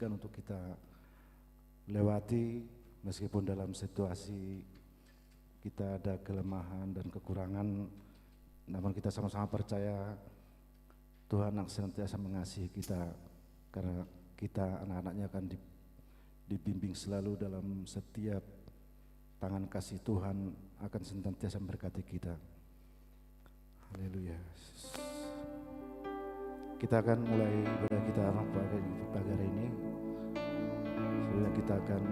untuk kita lewati meskipun dalam situasi kita ada kelemahan dan kekurangan, namun kita sama-sama percaya Tuhan yang senantiasa mengasihi kita karena kita anak-anaknya akan dibimbing selalu dalam setiap tangan kasih Tuhan akan senantiasa memberkati kita. Haleluya. Kita akan mulai ibadah kita pagi hari ini. Sebelumnya kita akan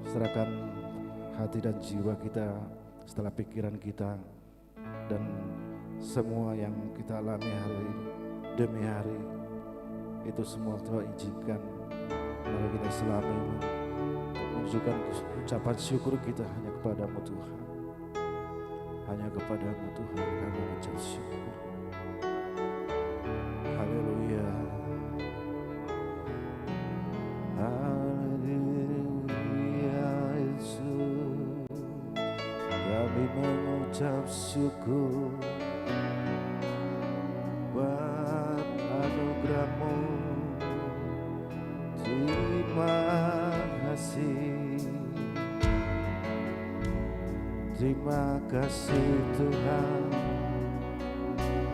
serahkan hati dan jiwa kita setelah pikiran kita dan semua yang kita alami hari demi hari itu semua Tuhan izinkan. Mari kita selama menunjukkan ucapan syukur kita hanya kepadamu Tuhan. Hanya kepadamu Tuhan kami mengucap syukur. Haleluya. Haleluya Yesus. Kami mengucap syukur buat anugerah-Mu. Terima kasih. Terima kasih Tuhan.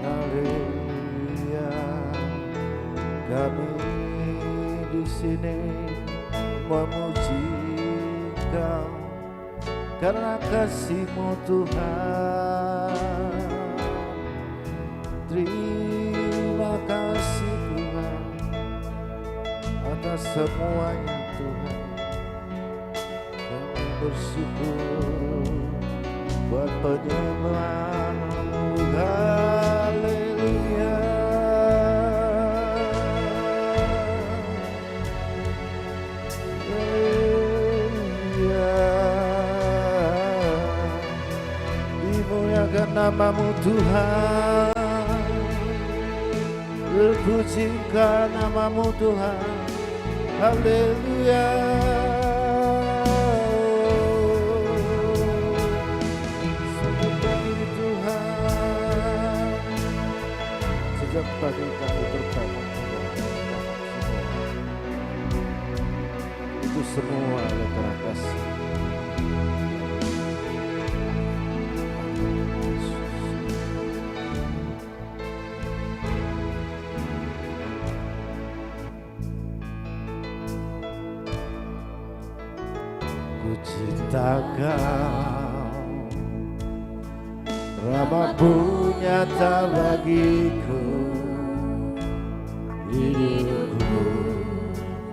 Haleluya. Kami di sini memuji Kau karena kasih-Mu Tuhan. Terima kasih Tuhan atas semuanya Tuhan. Kami bersyukur buat penyembahan-Mu. Haleluya. Dimuliakan nama-Mu Tuhan, terpujikan nama-Mu Tuhan. Haleluya. Sejak pagi kami terbangun itu semua oleh karena kasih. Ku cinta Kau, Ramamu nyata bagiku. Hidupku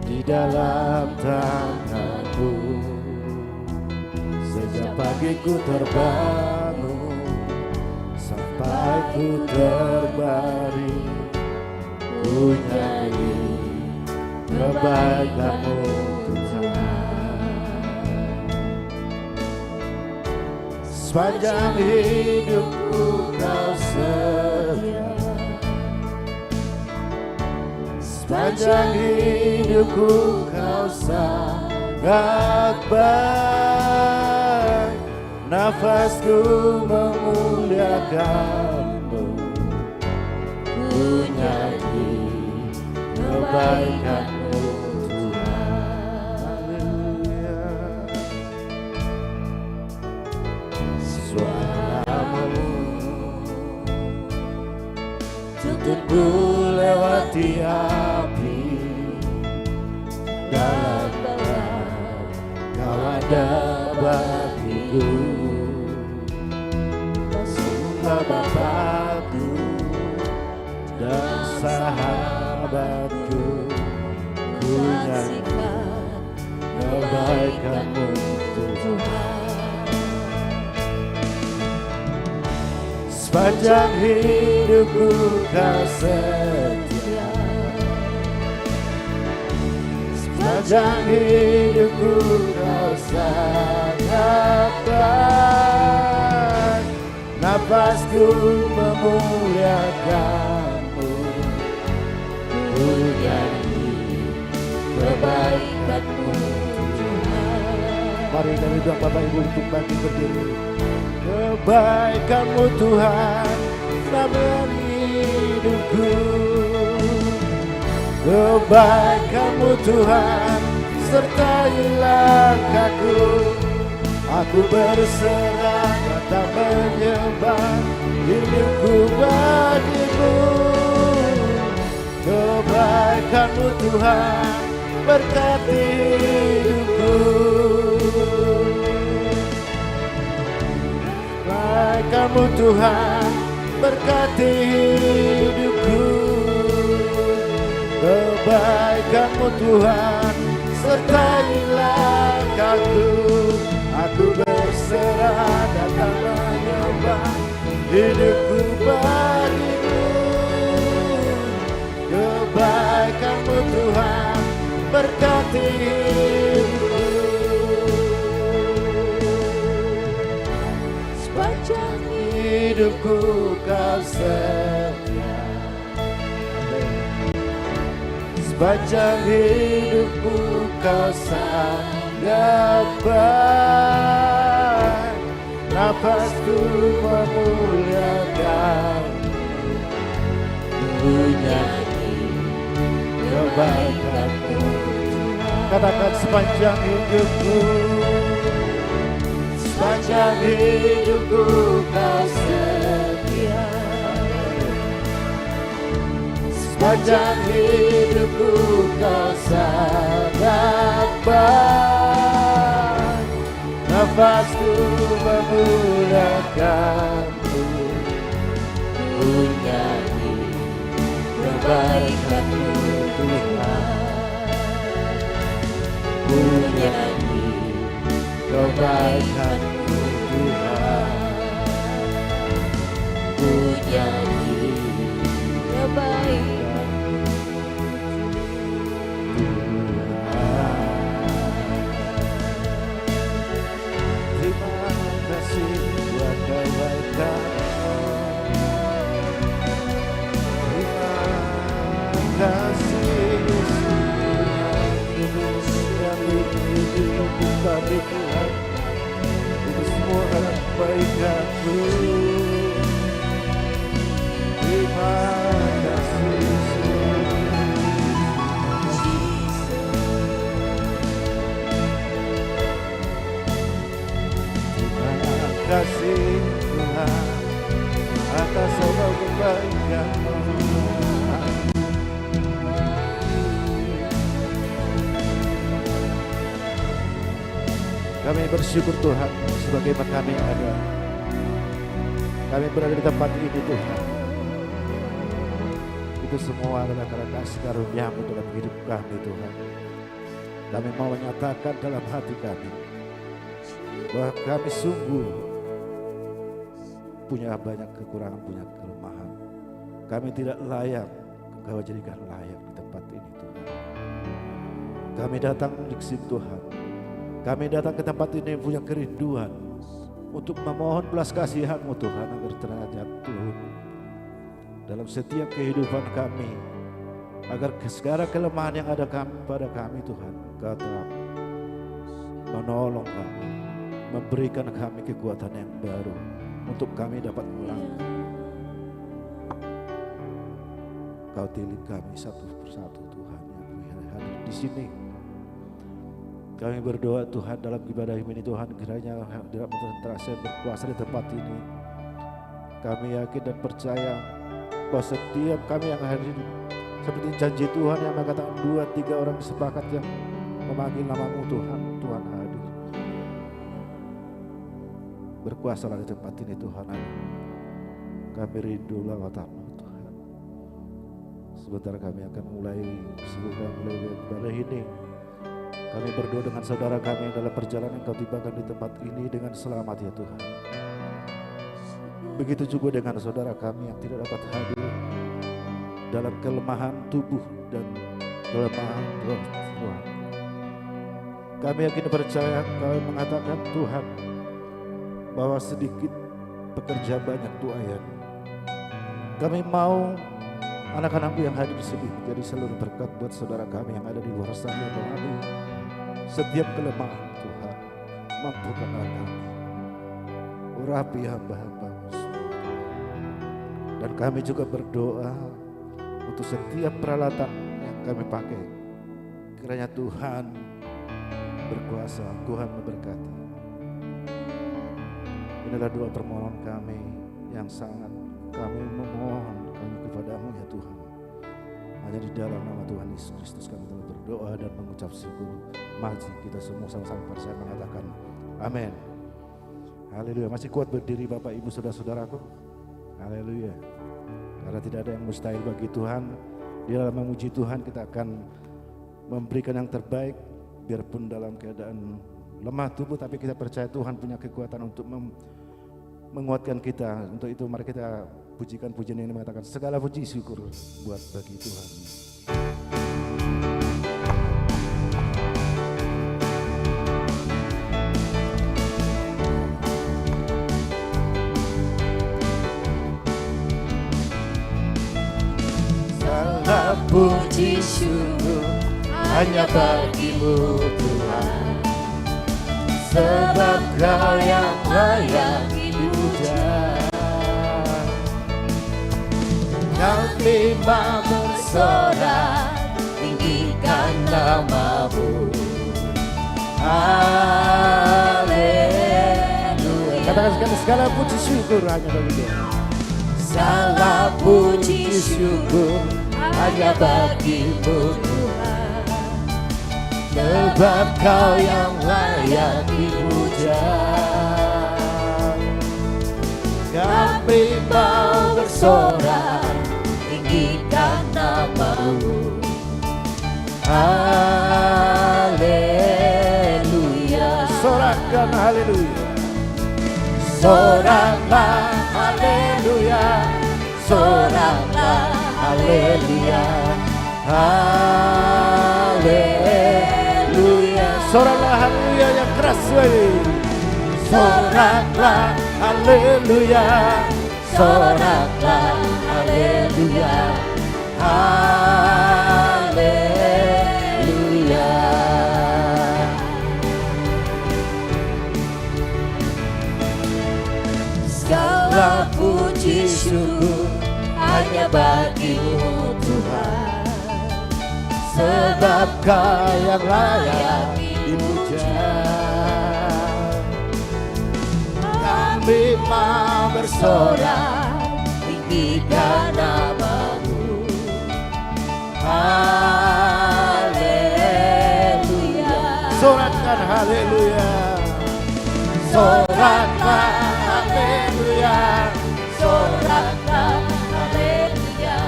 di dalam tangan-Mu. Sejak pagi ku terbangun sampai ku terbaring, ku nyanyi kebaikan-Mu Tuhan. Sepanjang hidupku Kau setia, sepanjang hidupku Kau sangat baik. Nafasku memuliakan-Mu, ku nyanyi kebaikan-Mu Tuhan. Haleluya. Suara-Mu tuntunku lewati api, dalam berat Kau ada bagiku. Sungguh Bapakku dan sahabatku, ku nyanyikan kebaikan-Mu Tuhan. Sepanjang hidupku Kau setia, sepanjang hidupku Kau sangat baik. Nafasku memuliakan-Mu, ku nyanyi kebaikan-Mu Tuhan. Mari kami doa Bapak Ibu untuk bangkit berdiri. Kebaikan-Mu Tuhan dalam hidupku. Kebaikan-Mu Tuhan sertai langkahku. Aku berserah dan menyembah hidupku bagi-Mu. Kebaikan-Mu Tuhan berkati hidupku. Kebaikan-Mu Tuhan berkati hidupku. Kebaikan-Mu Tuhan sertai langkahku. Aku berserah dan menyembah hidupku bagi-Mu. Kebaikan-Mu Tuhan berkati hidupku. Sepanjang hidupku Kau setia. Sepanjang hidupku Kau sangat baik. Nafasku memuliakan, ku nyanyi kebaikan-Mu. Katakan sepanjang hidupku, sepanjang hidupku Kau setia. Sepanjang hidupku Kau sangat baik. Nafasku memuliakan-Mu, ku nyanyi kebaikan-Mu Tuhan. Ku nyanyi kebaikan-Mu Tuhan. Ku nyanyi kebaikan-Mu Tuhan. Terima kasih buat kebaikan-Mu. Terima kasih Yesus yang hidup kami Tuhan. Itu semua kebaikan-Mu. Terima kasih Yesus. Terima kasih Tuhan atas semua kebaikan-Mu. Kami bersyukur Tuhan sebagaimana kami ada. Kami berada di tempat ini Tuhan. Itu semua adalah karena kasih karunia-Mu dalam hidup kami Tuhan. Kami mau menyatakan dalam hati kami bahwa kami sungguh punya banyak kekurangan, punya kelemahan. Kami tidak layak Engkau jadikan layak di tempat ini Tuhan. Kami datang di sini Tuhan. Kami datang ke tempat ini punya kerinduan untuk memohon belas kasihan-Mu Tuhan agar ternyata Tuhan dalam setiap kehidupan kami, agar segala kelemahan yang ada pada kami Tuhan, Engkau telah menolong kami, memberikan kami kekuatan yang baru untuk kami dapat melangkah. Kau tilik kami satu persatu Tuhan yang hadir di sini. Kami berdoa Tuhan dalam ibadah ini Tuhan, kiranya dalam terasa berkuasa di tempat ini. Kami yakin dan percaya bahwa setiap kami yang hadir seperti janji Tuhan yang mengatakan 2-3 orang sepakat yang memanggil nama-Mu Tuhan, Tuhan hadir. Berkuasalah di tempat ini Tuhan. Kami rindu lawatan-Mu Tuhan. Sebentar kami akan mulai ibadah ini. Kami berdoa dengan saudara kami yang dalam perjalanan Kau tibakan di tempat ini dengan selamat ya Tuhan. Begitu juga dengan saudara kami yang tidak dapat hadir dalam kelemahan tubuh dan kelemahan roh Tuhan. Kami yakin percaya Kau mengatakan Tuhan bahwa sedikit pekerja banyak tuayan. Kami mau anak-anakku yang hadir di sini jadi seluruh berkat buat saudara kami yang ada di luar sana Tuhan. Setiap kelemahan Tuhan mampukanlah kami. Urapi hamba-hamba-Mu semua. Dan kami juga berdoa untuk setiap peralatan yang kami pakai. Kiranya Tuhan berkuasa, Tuhan memberkati. Inilah doa permohonan kami yang sangat kami memohon kami kepadamu ya Tuhan. Hanya di dalam nama Tuhan Yesus Kristus kami telah berdoa dan mengucap syukur. Mari kita semua sama-sama pada saya mengatakan amin. Haleluya. Masih kuat berdiri Bapak Ibu saudara-saudaraku? Haleluya. Karena tidak ada yang mustahil bagi Tuhan. Di dalam memuji Tuhan kita akan memberikan yang terbaik. Biarpun dalam keadaan lemah tubuh, tapi kita percaya Tuhan punya kekuatan untuk menguatkan kita. Untuk itu mari kita pujikan pujian ini mengatakan segala puji syukur buat bagi Tuhan. Segala puji syukur hanya bagimu Tuhan, sebab Kau yang layak dipuja. Kami mau bersorak, tinggikan nama-Mu. Haleluya. Katakan sekali, segala puji syukur hanya bagi Dia. Segala puji syukur hanya bagimu Tuhan, sebab Kau yang layak dipuja. Kami mau bersorak, tinggikan nama-Mu. Haleluya. Sorakan haleluya. Soraklah haleluya, soraklah haleluya, haleluya. Soraklah haleluya yang keras sekali. Soraklah haleluya, soraklah haleluya, haleluya. Segala puji syukur hanya bagi-Mu Tuhan, sebab Kau yang layak dipuja. Kami mau bersorak, tinggikan nama-Mu. Haleluya. Sorakan haleluya. Soraklah haleluya, soraklah haleluya,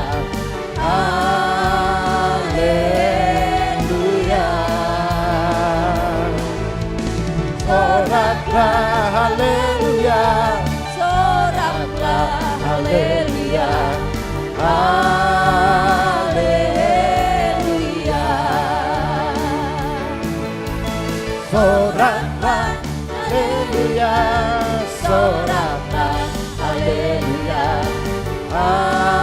haleluya. Soraklah haleluya, soraklah haleluya, haleluya. Soraklah haleluya, soraklah haleluya, haleluya.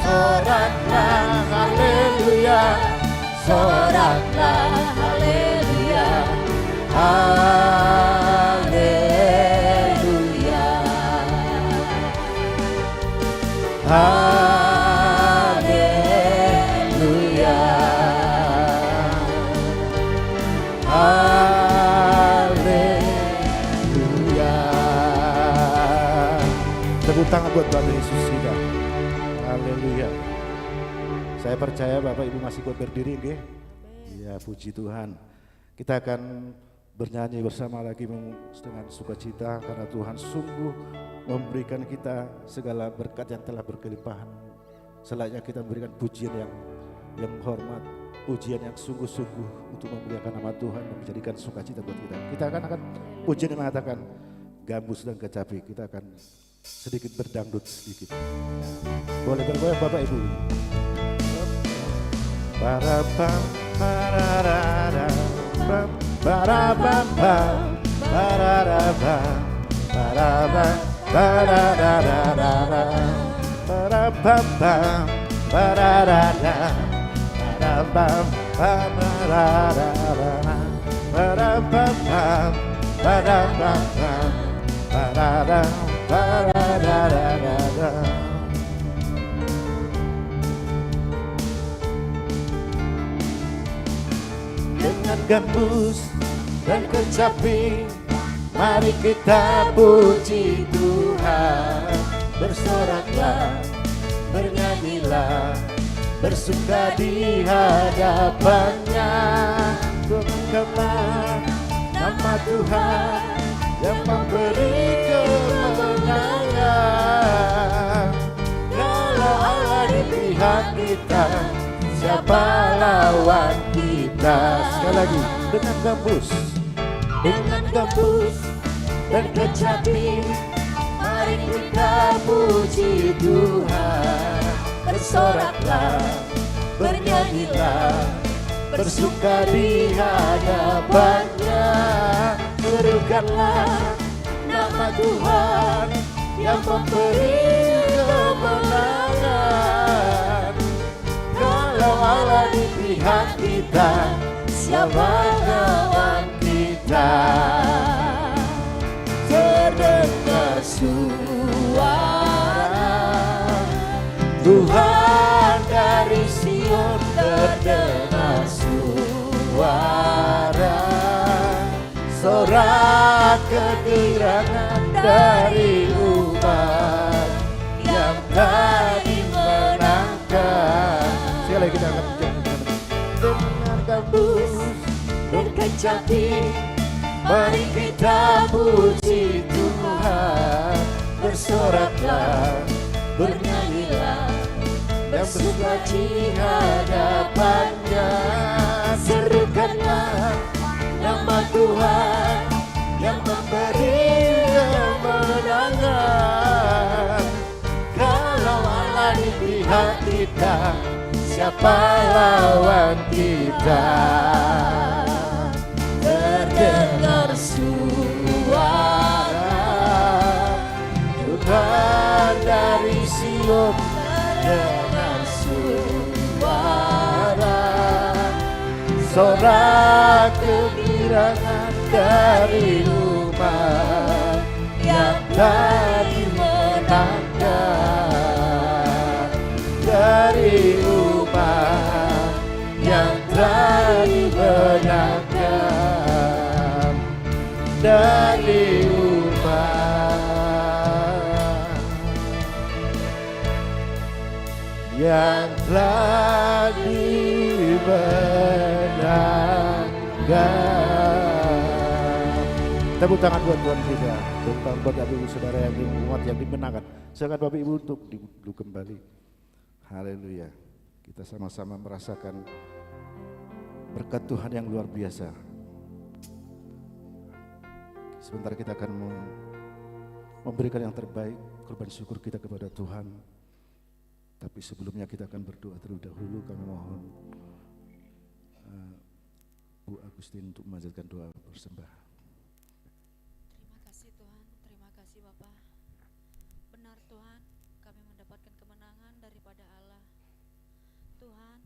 Soraklah haleluya, soraklah haleluya, haleluya, haleluya, haleluya. Tepuk tangan buat Bapak Yesus kita. Haleluya. Saya percaya Bapak Ibu masih kuat berdiri, nggih? Ya, puji Tuhan. Kita akan bernyanyi bersama lagi dengan sukacita karena Tuhan sungguh memberikan kita segala berkat yang telah berkelimpahan. Selayaknya kita memberikan pujian yang hormat, pujian yang sungguh-sungguh untuk memuliakan nama Tuhan dan menjadikan sukacita buat kita. Kita akan pujian yang mengatakan gambus dan kecapi. Kita akan sedikit berdangdut sedikit. Boleh bergoyang Bapak Ibu. Barabam, bararara, barabam, bararabam, barabam, bararara, barabam, bararara, barabam, bararara, barabam, barabam, bararara, barabam, Dengan gembus dan kecapi, mari kita puji Tuhan. Bersoraklah, bernyanyilah, bersuka di hadapannya. Banggakanlah nama Tuhan yang memberi kemenangan. Kalau Allah di pihak kita, siapa lawan kita? Sekali lagi, dengan gembus dan kecapi, mari kita puji Tuhan. Bersoraklah, bernyanyilah, bersuka di hadapannya. Serukanlah nama Tuhan yang memberi kemenangan. Kalau Allah di pihak kita, siapa lawan kita? Terdengar suara Tuhan dari Sion, terdengar suara sorak kegirangan dari umat yang telah dimenangkan. Sekali lagi kita akan dengan gembus dan kecapi, mari kita puji Tuhan. Bersoraklah, bernyanyilah, dan bersuka di hadapannya. Serukanlah nama Tuhan yang memberi kemenangan. Kalau Allah di pihak kita, siapa lawan kita? Terdengar suara Tuhan dari Sion, terdengar suara sorak kegirangan dari umat yang telah dimenangkan. Dari umat yang telah dimenangkan. Dari umat yang telah dimenangkan. Tepuk tangan buat Tuhan kita. Tepuk tangan buat Bapak Ibu Saudara yang umat yang dimenangkan. Silakan Bapak Ibu untuk duduk kembali. Haleluya. Kita sama-sama merasakan berkat Tuhan yang luar biasa. Sebentar kita akan memberikan yang terbaik, korban syukur kita kepada Tuhan. Tapi sebelumnya kita akan berdoa terlebih dahulu. Kami mohon Bu Agustin untuk memanjatkan doa persembahan. Terima kasih Tuhan, terima kasih Bapa. Benar Tuhan, kami mendapatkan kemenangan daripada Allah. Tuhan,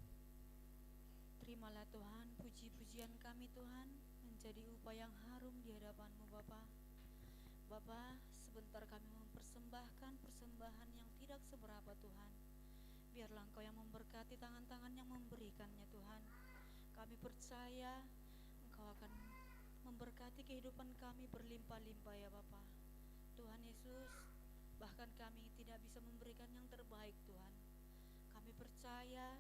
terimalah Tuhan puji-pujian kami Tuhan, menjadi upaya yang harum di hadapan-Mu Bapa. Bapa, sebentar kami mempersembahkan persembahan yang tidak seberapa Tuhan. Biarlah Engkau yang memberkati tangan-tangan yang memberikannya Tuhan. Kami percaya Engkau akan memberkati kehidupan kami berlimpah-limpah ya Bapa. Tuhan Yesus, bahkan kami tidak bisa memberikan yang terbaik Tuhan. Kami percaya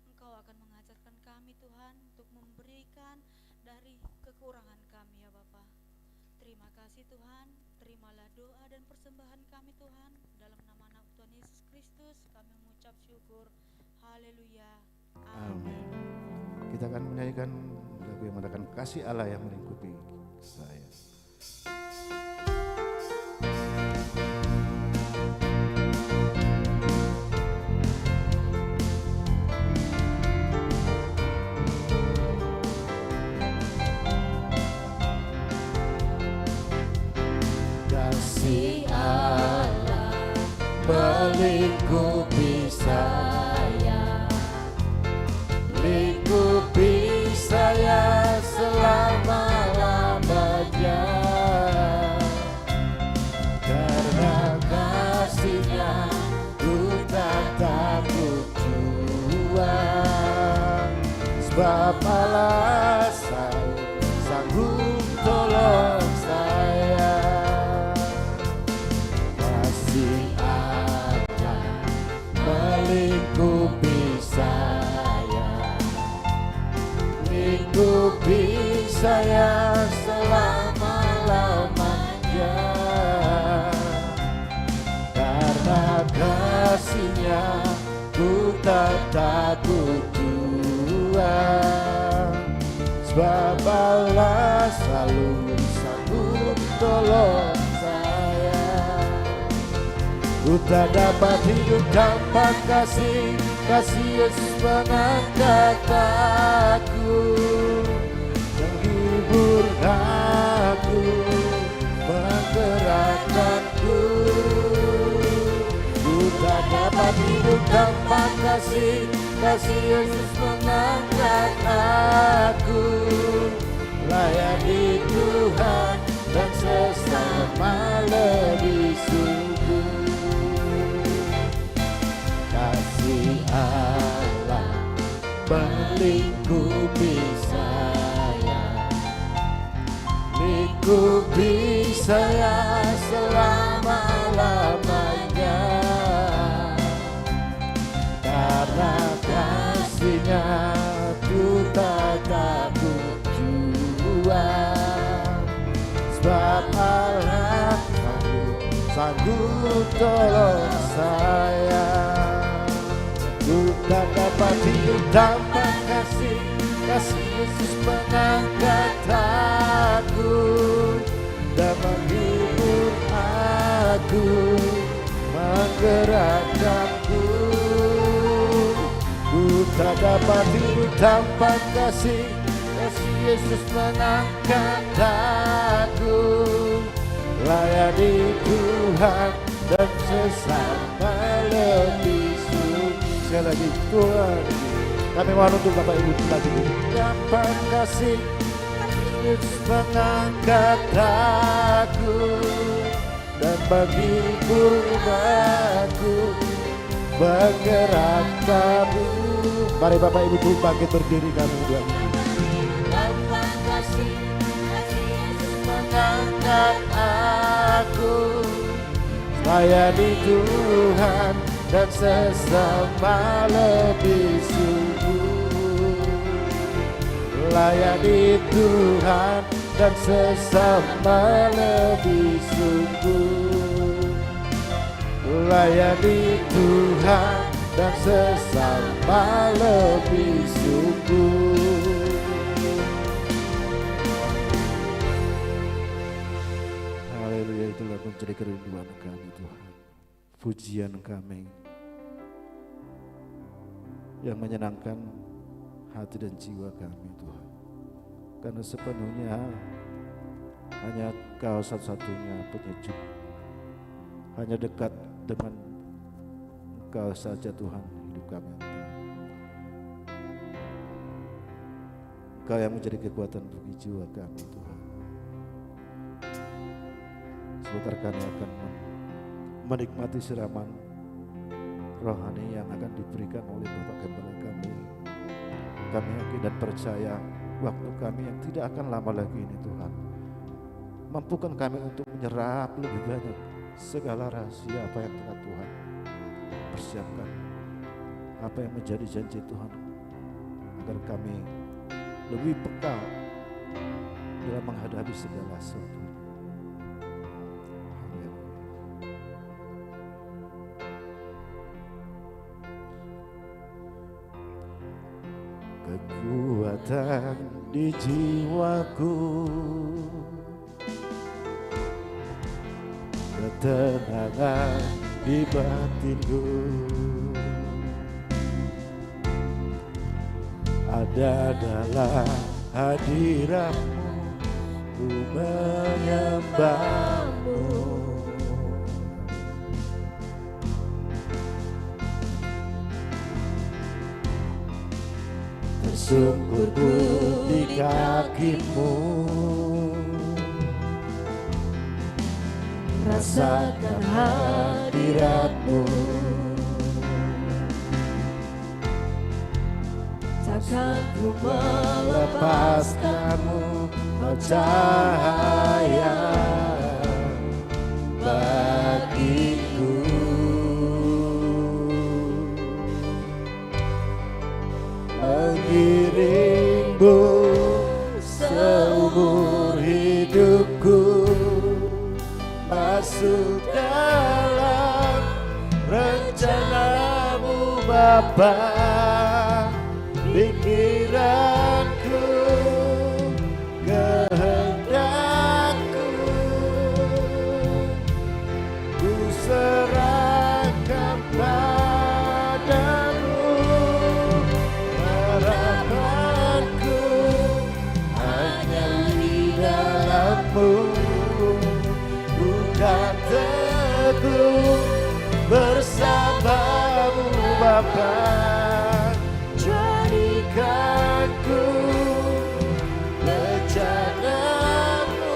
Engkau akan mengajarkan kami Tuhan untuk memberikan dari kekurangan kami ya Bapa. Terima kasih Tuhan, terimalah doa dan persembahan kami Tuhan. Dalam nama Tuhan Yesus Kristus kami mengucap syukur. Haleluya. Amin. Kita akan menyanyikan lagu yang mengatakan kasih Allah yang melingkupi saya. Kasih Allah melingkupi saya, lingkupi saya selama-lamanya. Karena sebab Allah sanggup tolong saya. Kasih Allah melingkupi saya, lingkupi saya selama-lamanya. Karena kasih-Nya ku tak takut jua, sebab Allah selalu sanggup tolong saya. Ku tak dapat hidup tanpa kasih Yesus mengangkat aku, menghibur aku, menggerakkanku. Ku tak dapat hidup tanpa kasih Yesus mengangkat aku. Layani Tuhan dan sesama lebih sungguh. Kasih Allah melingkupi saya, lingkupi saya selama-lamanya. Karena kasih-Nya ku tak takut jua, sebab Allah sanggup tolong saya. Ku tak dapat hidup tanpa kasih Yesus mengangkat aku dan menghibur aku, menggerakkanku. Ku tak dapat hidup tanpa kasih Yesus mengangkat aku. Layani Tuhan dan sesama lebih sungguh. Sekali lagi Tuhan, kami mohon untuk Bapak Ibu lagi dapat kasih Yesus mengangkat aku dan menghibur aku, menggerakkanku. Mari Bapak Ibu bangkit berdiri, kami berdua. Dapat kasih Yesus mengangkat aku, layani Tuhan dan sesama lebih sungguh. Layani Tuhan dan sesama lebih sungguh. Layani Tuhan dan sesama lebih sungguh. Haleluya, itulah menjadi kerinduan kami Tuhan, pujian kami yang menyenangkan hati dan jiwa kami Tuhan. Karena sepenuhnya hanya Kau satu-satunya penyejuk, hanya dekat dengan Engkau saja Tuhan hidup kami. Engkau yang menjadi kekuatan bagi jiwa kami Tuhan. Sebentar kami akan menikmati siraman rohani yang akan diberikan oleh Bapak Gembala kami. Kami yakin dan percaya waktu kami yang tidak akan lama lagi ini Tuhan, mampukan kami untuk menyerap lebih banyak segala rahasia apa yang telah Tuhan persiapkan, apa yang menjadi janji Tuhan, agar kami lebih peka dalam menghadapi segala sesuatu. Kekuatan di jiwaku, ketenangan di batinku, ada dalam hadirat-Mu, ku menyembah-Mu. Tersungkurku di kaki-Mu, rasakan hadirat-Mu. Ku melepaskanmu, oh cahaya bagiku. Mengiringmu seumur hidupku, masuk dalam rencanamu Bapa. Pikiranku, kehendakku, ku serahkan padamu. Harapanku hanya di dalam-Mu, bukan teguh bersamamu Bapa. Jadikanku bejanamu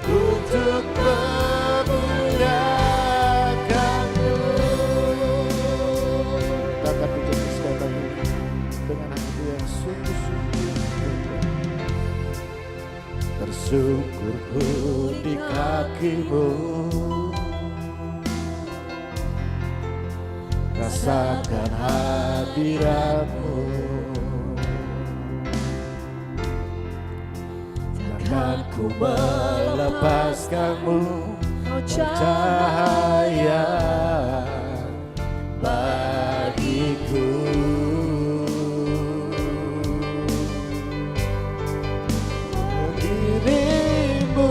untuk memuliakanmu. Kita akan menjadi sekali dengan hati yang sungguh-sungguh Tersungkurku di kaki-Mu, rasakan hadirat-Mu. Takkan ku melepaskanmu, oh cahaya bagiku. Dirimu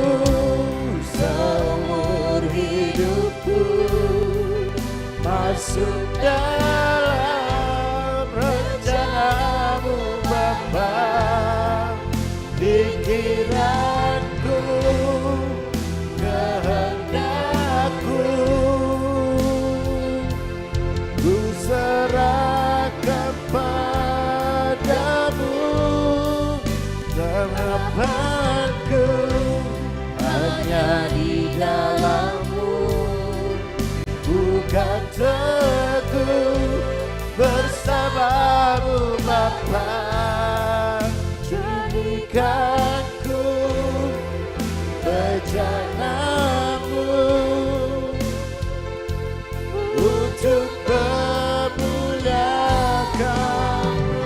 seumur hidupku, masuk dalam rencanamu Bapa. Pikiranku, kehendakku, ku serahkan padamu. Harapanku hanya di dalam-Mu, bukan teguh bersamamu Bapa. Jadikanku bejanamu untuk memuliakanmu.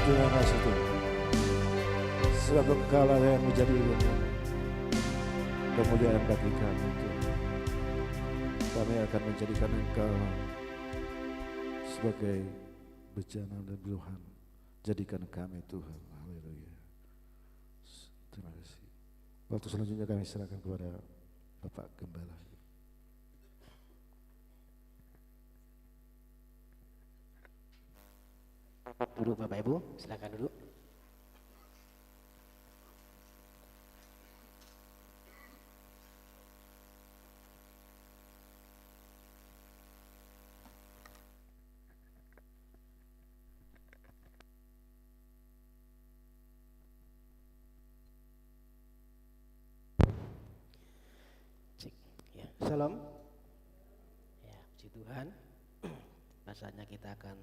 Terima kasih Tuhan, sebab Engkaulah yang menjadi kemuliaan bagi kami Tuhan. Kami akan menjadikan Engkau sebagai bejana dan Tuhan. Jadikan kami Tuhan. Haleluya. Terima kasih. Waktu selanjutnya kami serahkan kepada Bapak Gembala. Duduk Bapak Ibu, silakan duduk. Salam. Ya, puji Tuhan. Rasanya kita akan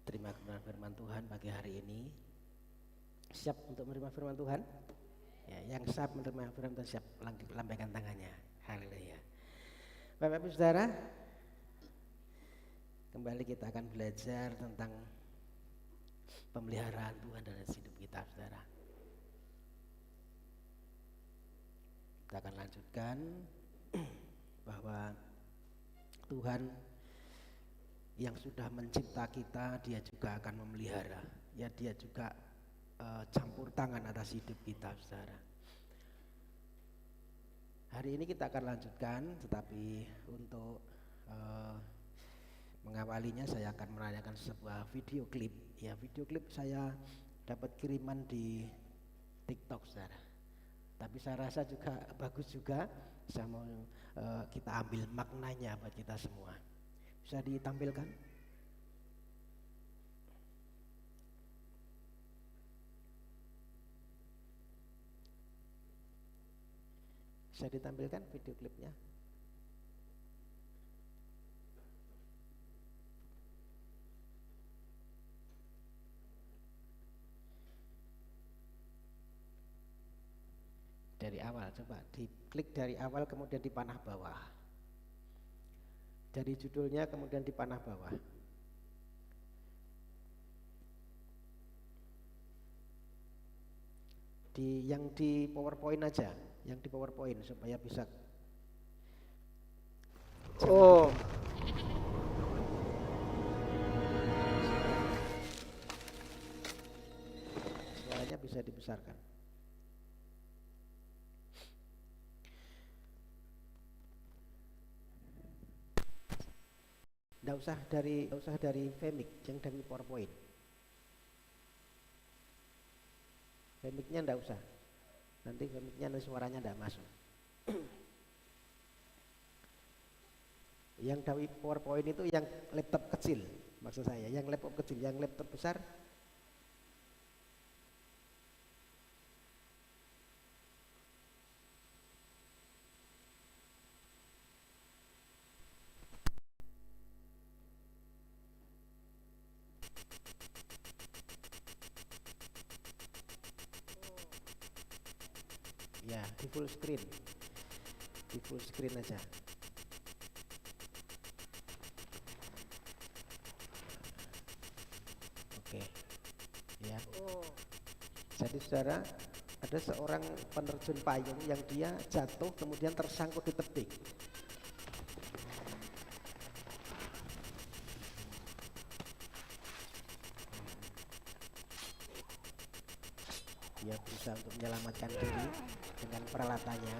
terima kebenaran firman Tuhan pagi hari ini. Siap untuk menerima firman Tuhan? Ya, yang siap menerima firman Tuhan siap lambaikan tangannya. Haleluya. Bapak Ibu Saudara, kembali kita akan belajar tentang pemeliharaan Tuhan dalam hidup kita, Saudara. Kita akan lanjutkan bahwa Tuhan yang sudah mencipta kita, Dia juga akan memelihara. Ya, Dia juga campur tangan atas hidup kita, Saudara. Hari ini kita akan lanjutkan, tetapi untuk mengawalinya saya akan menanyakan sebuah video klip. Ya, video klip saya dapat kiriman di TikTok, Saudara. Tapi saya rasa juga bagus juga. Saya mau kita ambil maknanya buat kita semua. Bisa ditampilkan? Bisa ditampilkan video klipnya. Dari awal, coba diklik dari awal kemudian di panah bawah. Dari judulnya kemudian di panah bawah. Yang di PowerPoint aja, yang di PowerPoint supaya bisa. Oh. Suaranya bisa dibesarkan. Nggak usah dari Vmix, yang dari PowerPoint. Vmix-nya nggak usah. Nanti Vmix-nya suaranya nggak masuk. Yang dari PowerPoint itu yang laptop kecil, maksud saya. Yang laptop kecil, yang laptop besar. Ya, di full screen. Di full screen aja. Oke. Ya. Jadi saudara, ada seorang penerjun payung yang dia jatuh kemudian tersangkut di tebing. Dia berusaha untuk menyelamatkan diri dengan peralatannya.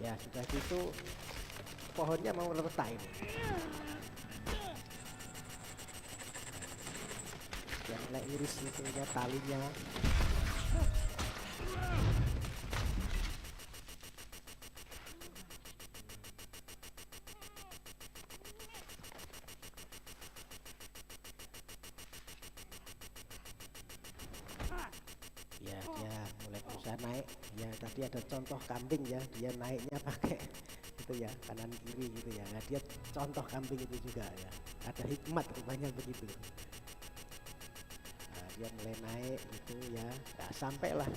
Ya sudah gitu pohonnya mau retak ini. Dia mulai iris itu ya talinya. Ya dia mulai berusaha naik. Ya tadi ada contoh kambing ya, dia naiknya pakai itu ya kanan kiri gitu ya. Nah, dia contoh kambing itu juga ya. Ada hikmat rupanya begitu. Nah, dia mulai naik gitu ya. Nah, sampailah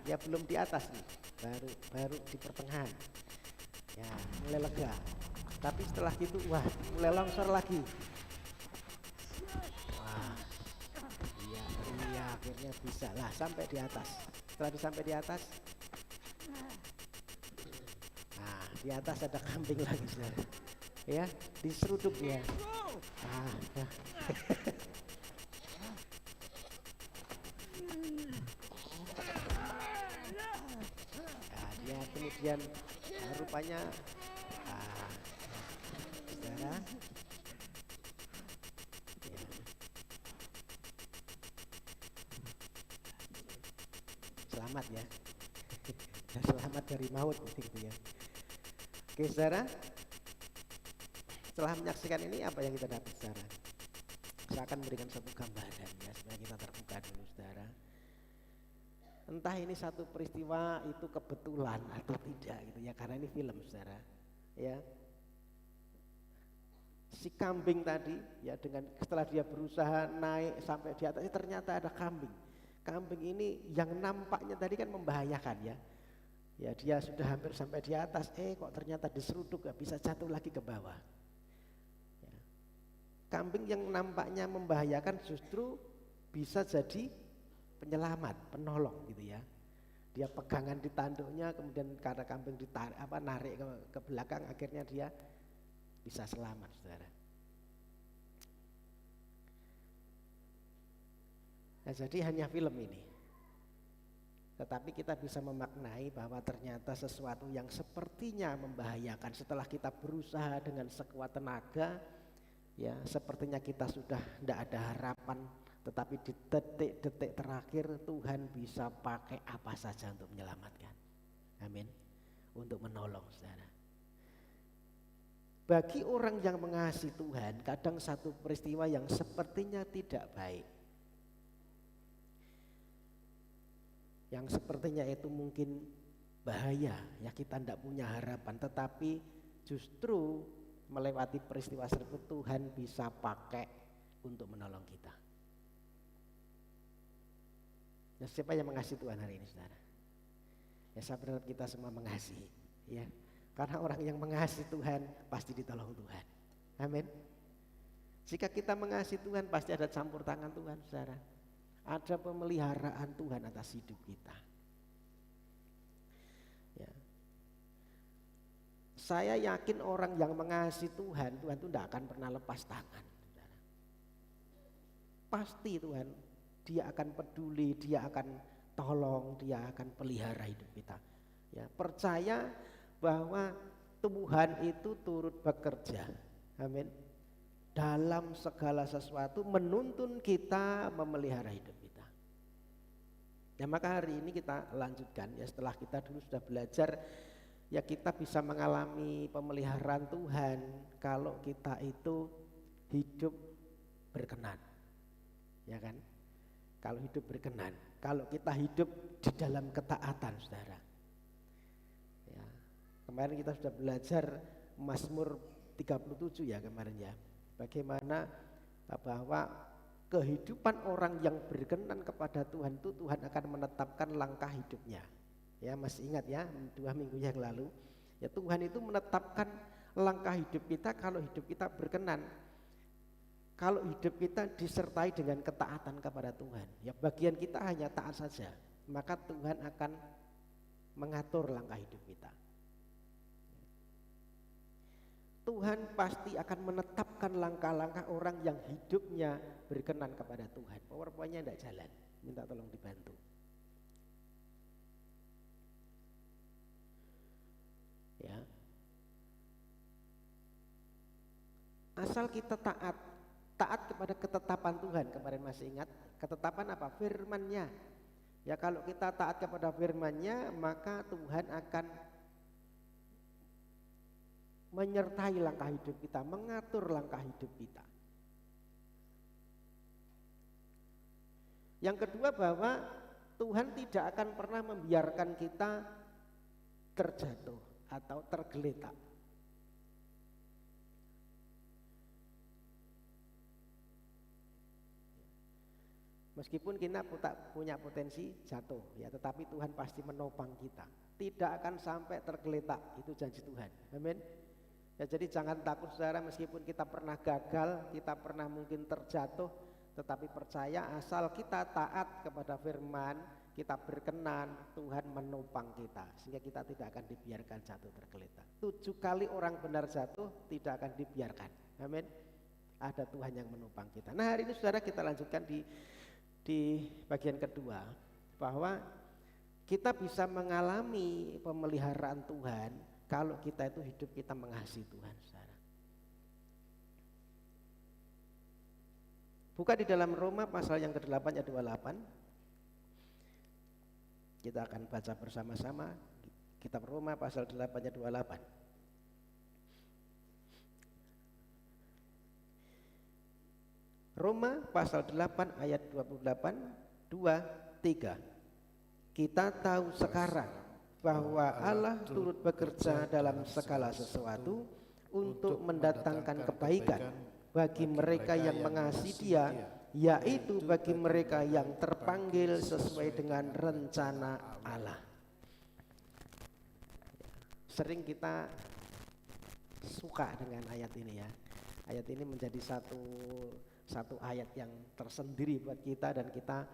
dia belum di atas nih, baru di pertengahan. Ya mulai lega. Tapi setelah itu wah mulai longsor lagi. Wah, iya akhirnya bisa lah sampai di atas. Setelah sampai di atas, nah di atas ada kambing lagi saudara. Ya diseruduk ya. Nah. Nah, dia kemudian rupanya saudara ya. Selamat ya. Selamat dari maut gitu ya. Oke saudara, setelah menyaksikan ini apa yang kita dapat saudara? Saya akan memberikan satu gambaran ya supaya kita terbuka dulu saudara. Entah ini satu peristiwa itu kebetulan atau tidak gitu ya, karena ini film saudara ya. Si kambing tadi ya dengan setelah dia berusaha naik sampai di atas ternyata ada kambing. Kambing ini yang nampaknya tadi kan membahayakan ya. Ya dia sudah hampir sampai di atas, kok ternyata diseruduk gak bisa jatuh lagi ke bawah. Ya. Kambing yang nampaknya membahayakan justru bisa jadi penyelamat, penolong gitu ya. Dia pegangan di tanduknya, kemudian karena kambing narik ke belakang, akhirnya dia bisa selamat, saudara. Nah, jadi hanya film ini. Tetapi kita bisa memaknai bahwa ternyata sesuatu yang sepertinya membahayakan setelah kita berusaha dengan sekuat tenaga, ya sepertinya kita sudah tidak ada harapan, tetapi di detik-detik terakhir Tuhan bisa pakai apa saja untuk menyelamatkan. Amin. Untuk menolong saudara. Bagi orang yang mengasihi Tuhan, kadang satu peristiwa yang sepertinya tidak baik, yang sepertinya itu mungkin bahaya, ya kita tidak punya harapan, tetapi justru melewati peristiwa tersebut Tuhan bisa pakai untuk menolong kita. Ya, siapa yang mengasihi Tuhan hari ini saudara? Ya, saya berharap kita semua mengasihi, ya. Karena orang yang mengasihi Tuhan pasti ditolong Tuhan. Amin. Jika kita mengasihi Tuhan pasti ada campur tangan Tuhan, saudara. Ada pemeliharaan Tuhan atas hidup kita. Ya. Saya yakin orang yang mengasihi Tuhan, Tuhan itu tidak akan pernah lepas tangan, saudara. Pasti Tuhan, Dia akan peduli, Dia akan tolong, Dia akan pelihara hidup kita. Ya, percaya bahwa Tuhan itu turut bekerja, amin, dalam segala sesuatu menuntun kita memelihara hidup kita. Ya, maka hari ini kita lanjutkan, ya, setelah kita dulu sudah belajar, ya kita bisa mengalami pemeliharaan Tuhan kalau kita itu hidup berkenan, ya kan? Kalau hidup berkenan, kalau kita hidup di dalam ketaatan, saudara. Kemarin kita sudah belajar Mazmur 37 ya kemarin ya. Bagaimana bahwa kehidupan orang yang berkenan kepada Tuhan itu Tuhan akan menetapkan langkah hidupnya. Ya, masih ingat ya 2 minggu yang lalu. Ya, Tuhan itu menetapkan langkah hidup kita kalau hidup kita berkenan. Kalau hidup kita disertai dengan ketaatan kepada Tuhan. Ya, bagian kita hanya taat saja, maka Tuhan akan mengatur langkah hidup kita. Tuhan pasti akan menetapkan langkah-langkah orang yang hidupnya berkenan kepada Tuhan. PowerPoint-nya tidak jalan, minta tolong dibantu. Ya. Asal kita taat kepada ketetapan Tuhan. Kemarin masih ingat ketetapan apa? Firman-Nya. Ya, kalau kita taat kepada firman-Nya, maka Tuhan akan menyertai langkah hidup kita, mengatur langkah hidup kita. Yang kedua, bahwa Tuhan tidak akan pernah membiarkan kita terjatuh atau tergeletak. Meskipun kita punya potensi jatuh, ya, tetapi Tuhan pasti menopang kita. Tidak akan sampai tergeletak, itu janji Tuhan. Amin. Ya, jadi jangan takut saudara, meskipun kita pernah gagal, kita pernah mungkin terjatuh, tetapi percaya asal kita taat kepada firman, kita berkenan, Tuhan menopang kita, sehingga kita tidak akan dibiarkan jatuh tergeletak. 7 kali orang benar jatuh tidak akan dibiarkan. Amin. Ada Tuhan yang menopang kita. Nah, hari ini saudara kita lanjutkan di bagian kedua, bahwa kita bisa mengalami pemeliharaan Tuhan kalau kita itu hidup kita mengasihi Tuhan, saudara. Buka di dalam Roma pasal yang ke-8 ayat 28. Kita akan baca bersama-sama kitab Roma pasal 8 ayat 28. Roma pasal 8 ayat 28, 2, 3. Kita tahu sekarang bahwa Allah turut bekerja dalam segala sesuatu untuk mendatangkan kebaikan bagi mereka yang mengasihi Dia, yaitu bagi mereka yang terpanggil sesuai dengan rencana Allah. Sering kita suka dengan ayat ini ya. Ayat ini menjadi satu ayat yang tersendiri buat kita, dan kita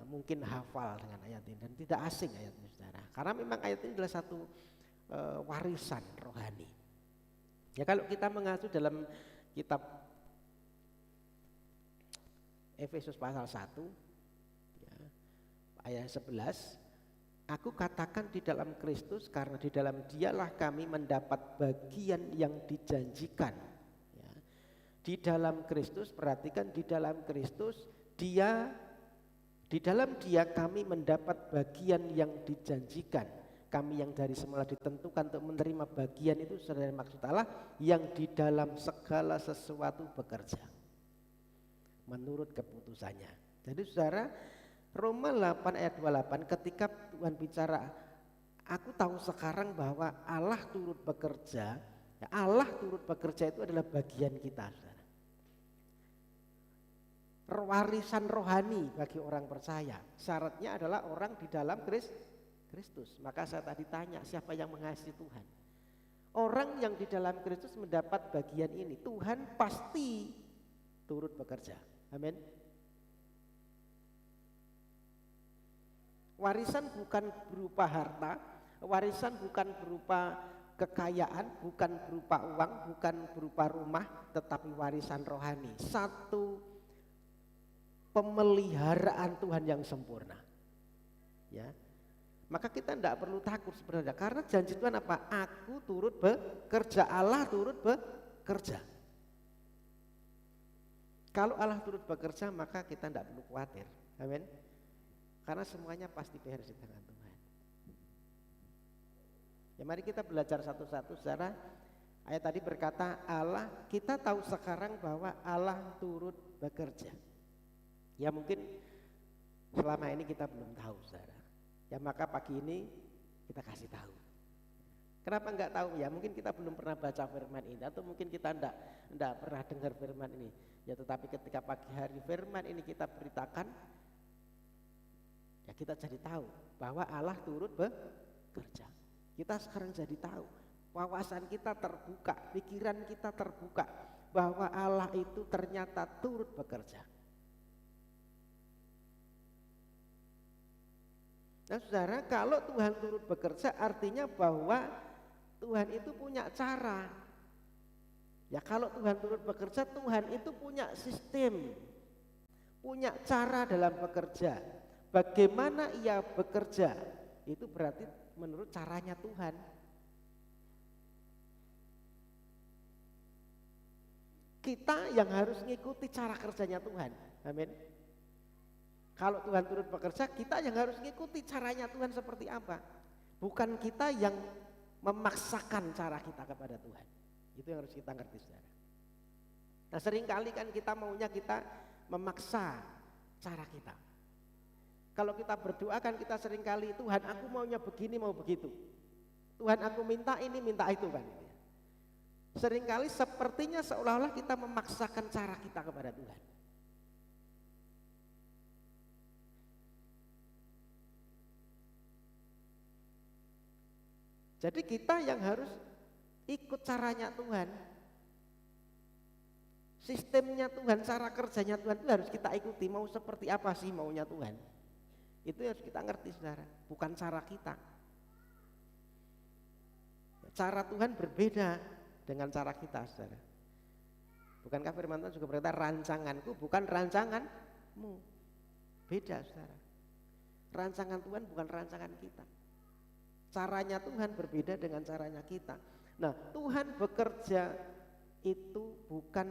mungkin hafal dengan ayat ini dan tidak asing ayat ini, saudara. Karena memang ayat ini adalah satu warisan rohani. Ya, kalau kita mengacu dalam kitab Efesus pasal 1 ya, ayat 11, aku katakan di dalam Kristus karena di dalam Dialah kami mendapat bagian yang dijanjikan. Ya. Di dalam Kristus, perhatikan, di dalam Kristus di dalam Dia kami mendapat bagian yang dijanjikan, kami yang dari semula ditentukan untuk menerima bagian itu sesuai maksud Allah yang di dalam segala sesuatu bekerja menurut keputusannya. Jadi saudara, Roma 8 ayat 28 ketika Tuhan bicara, aku tahu sekarang bahwa Allah turut bekerja, ya Allah turut bekerja itu adalah bagian kita, saudara. Warisan rohani bagi orang percaya, syaratnya adalah orang di dalam Kristus. Maka saya tadi tanya, siapa yang mengasihi Tuhan? Orang yang di dalam Kristus mendapat bagian ini, Tuhan pasti turut bekerja. Amin. Warisan bukan berupa harta, warisan bukan berupa kekayaan, bukan berupa uang, bukan berupa rumah, tetapi warisan rohani. Satu pemeliharaan Tuhan yang sempurna. Ya. Maka kita tidak perlu takut sebenarnya, karena janji Tuhan apa? Aku turut bekerja, Allah turut bekerja. Kalau Allah turut bekerja, maka kita tidak perlu khawatir. Amin. Karena semuanya pasti beres di tangan Tuhan. Ya mari kita belajar satu-satu, saudara. Ayat tadi berkata Allah, kita tahu sekarang bahwa Allah turut bekerja. Ya mungkin selama ini kita belum tahu, saudara. Ya maka pagi ini kita kasih tahu. Kenapa enggak tahu? Ya mungkin kita belum pernah baca firman ini, atau mungkin kita enggak pernah dengar firman ini. Ya tetapi ketika pagi hari firman ini kita beritakan, ya kita jadi tahu bahwa Allah turut bekerja. Kita sekarang jadi tahu, wawasan kita terbuka, pikiran kita terbuka bahwa Allah itu ternyata turut bekerja. Nah saudara, kalau Tuhan turut bekerja artinya bahwa Tuhan itu punya cara. Ya kalau Tuhan turut bekerja, Tuhan itu punya sistem, punya cara dalam bekerja. Bagaimana ia bekerja, itu berarti menurut caranya Tuhan. Kita yang harus ngikuti cara kerjanya Tuhan. Amin. Kalau Tuhan turut bekerja, kita yang harus ngikuti caranya Tuhan seperti apa. Bukan kita yang memaksakan cara kita kepada Tuhan. Itu yang harus kita ngerti, saudara. Nah seringkali kan kita maunya kita memaksa cara kita. Kalau kita berdoa kan kita seringkali, Tuhan aku maunya begini, mau begitu. Tuhan aku minta ini, minta itu kan. Seringkali sepertinya seolah-olah kita memaksakan cara kita kepada Tuhan. Jadi kita yang harus ikut caranya Tuhan. Sistemnya Tuhan, cara kerjanya Tuhan itu harus kita ikuti. Mau seperti apa sih maunya Tuhan? Itu harus kita ngerti, saudara, bukan cara kita. Cara Tuhan berbeda dengan cara kita, saudara. Bukankah firman Tuhan juga berkata, rancanganku bukan rancanganmu. Beda, saudara. Rancangan Tuhan bukan rancangan kita. Caranya Tuhan berbeda dengan caranya kita. Nah, Tuhan bekerja itu bukan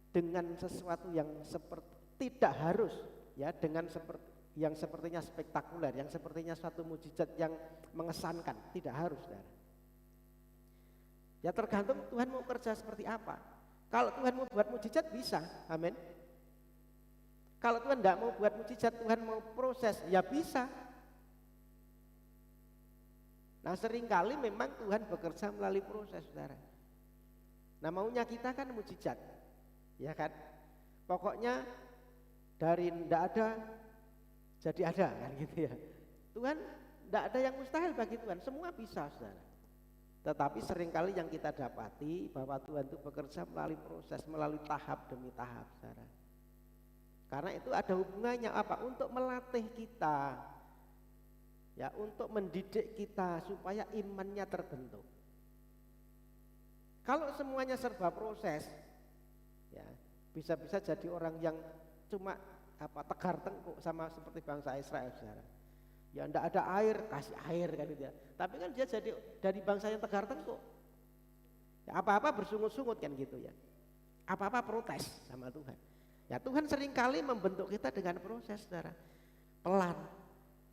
dengan sesuatu yang seperti, tidak harus ya dengan seperti yang sepertinya spektakuler, yang sepertinya suatu mujizat yang mengesankan, tidak harus, saudara. Ya tergantung Tuhan mau kerja seperti apa. Kalau Tuhan mau buat mujizat bisa, amin. Kalau Tuhan tidak mau buat mujizat, Tuhan mau proses, ya bisa. Nah seringkali memang Tuhan bekerja melalui proses, saudara. Nah maunya kita kan mujizat, ya kan. Pokoknya dari tidak ada jadi ada kan gitu ya. Tuhan tidak ada yang mustahil bagi Tuhan, semua bisa, saudara. Tetapi seringkali yang kita dapati bahwa Tuhan itu bekerja melalui proses, melalui tahap demi tahap, saudara. Karena itu ada hubungannya apa? Untuk melatih kita, ya, untuk mendidik kita supaya imannya terbentuk. Kalau semuanya serba proses, ya bisa-bisa jadi orang yang cuma tegar tengkuk sama seperti bangsa Israel, saudara. Ya enggak ada air, kasih air kan gitu ya. Tapi kan dia jadi dari bangsa yang tegar tengkuk. Ya apa-apa bersungut-sungut kan gitu ya. Apa-apa protes sama Tuhan. Ya Tuhan seringkali membentuk kita dengan proses, saudara. Pelan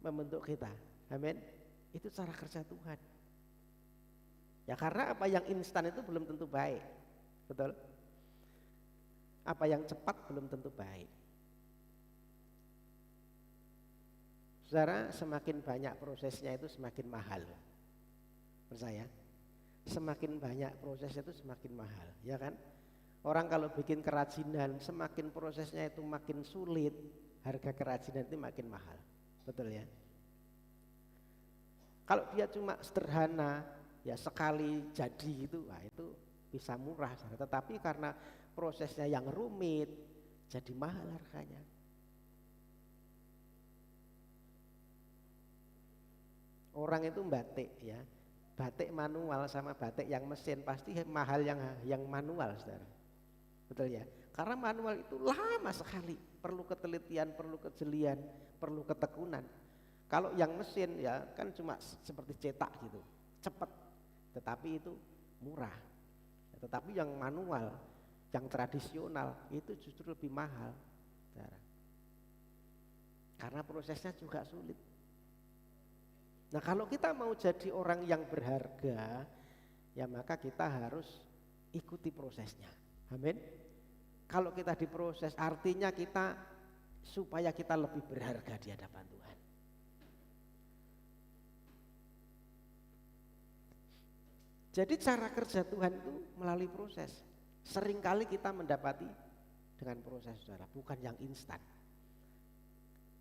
membentuk kita. Amin. Itu cara kerja Tuhan. Ya karena apa yang instan itu belum tentu baik. Betul? Apa yang cepat belum tentu baik. Saudara, semakin banyak prosesnya itu semakin mahal. Percaya? Semakin banyak prosesnya itu semakin mahal, ya kan? Orang kalau bikin kerajinan, semakin prosesnya itu makin sulit, harga kerajinan itu makin mahal. Betul ya? Kalau dia cuma sederhana, ya sekali jadi itu, wah itu bisa murah. Tetapi karena prosesnya yang rumit, jadi mahal harganya. Orang itu batik ya, batik manual sama batik yang mesin pasti mahal yang manual, saudara. Betul ya? Karena manual itu lama sekali, perlu ketelitian, perlu kejelian, perlu ketekunan. Kalau yang mesin ya kan cuma seperti cetak gitu, cepat, tetapi itu murah. Tetapi yang manual, yang tradisional itu justru lebih mahal, saudara. Karena prosesnya juga sulit. Nah kalau kita mau jadi orang yang berharga, ya maka kita harus ikuti prosesnya. Amin. Kalau kita diproses artinya kita supaya kita lebih berharga di hadapan Tuhan. Jadi cara kerja Tuhan itu melalui proses. Seringkali kita mendapati dengan proses, saudara, bukan yang instan.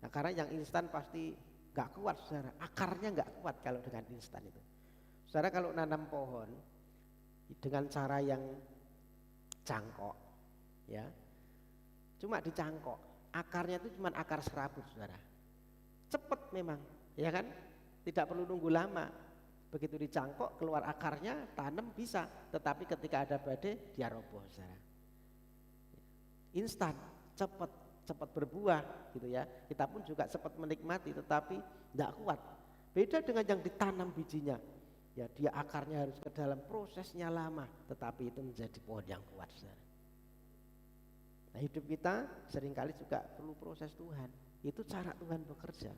Nah karena yang instan pasti gak kuat, saudara, akarnya gak kuat kalau dengan instan itu. Saudara kalau nanam pohon dengan cara yang cangkok, ya, cuma dicangkok, akarnya itu cuma akar serabut, saudara. Cepet memang, ya kan? Tidak perlu nunggu lama. Begitu dicangkok keluar akarnya, tanam bisa. Tetapi ketika ada badai dia roboh, saudara. Instan, cepet berbuah gitu ya. Kita pun juga cepat menikmati tetapi tidak kuat. Beda dengan yang ditanam bijinya. Ya dia akarnya harus ke dalam, prosesnya lama tetapi itu menjadi pohon yang kuat, saudara. Nah hidup kita seringkali juga perlu proses Tuhan. Itu cara Tuhan bekerja.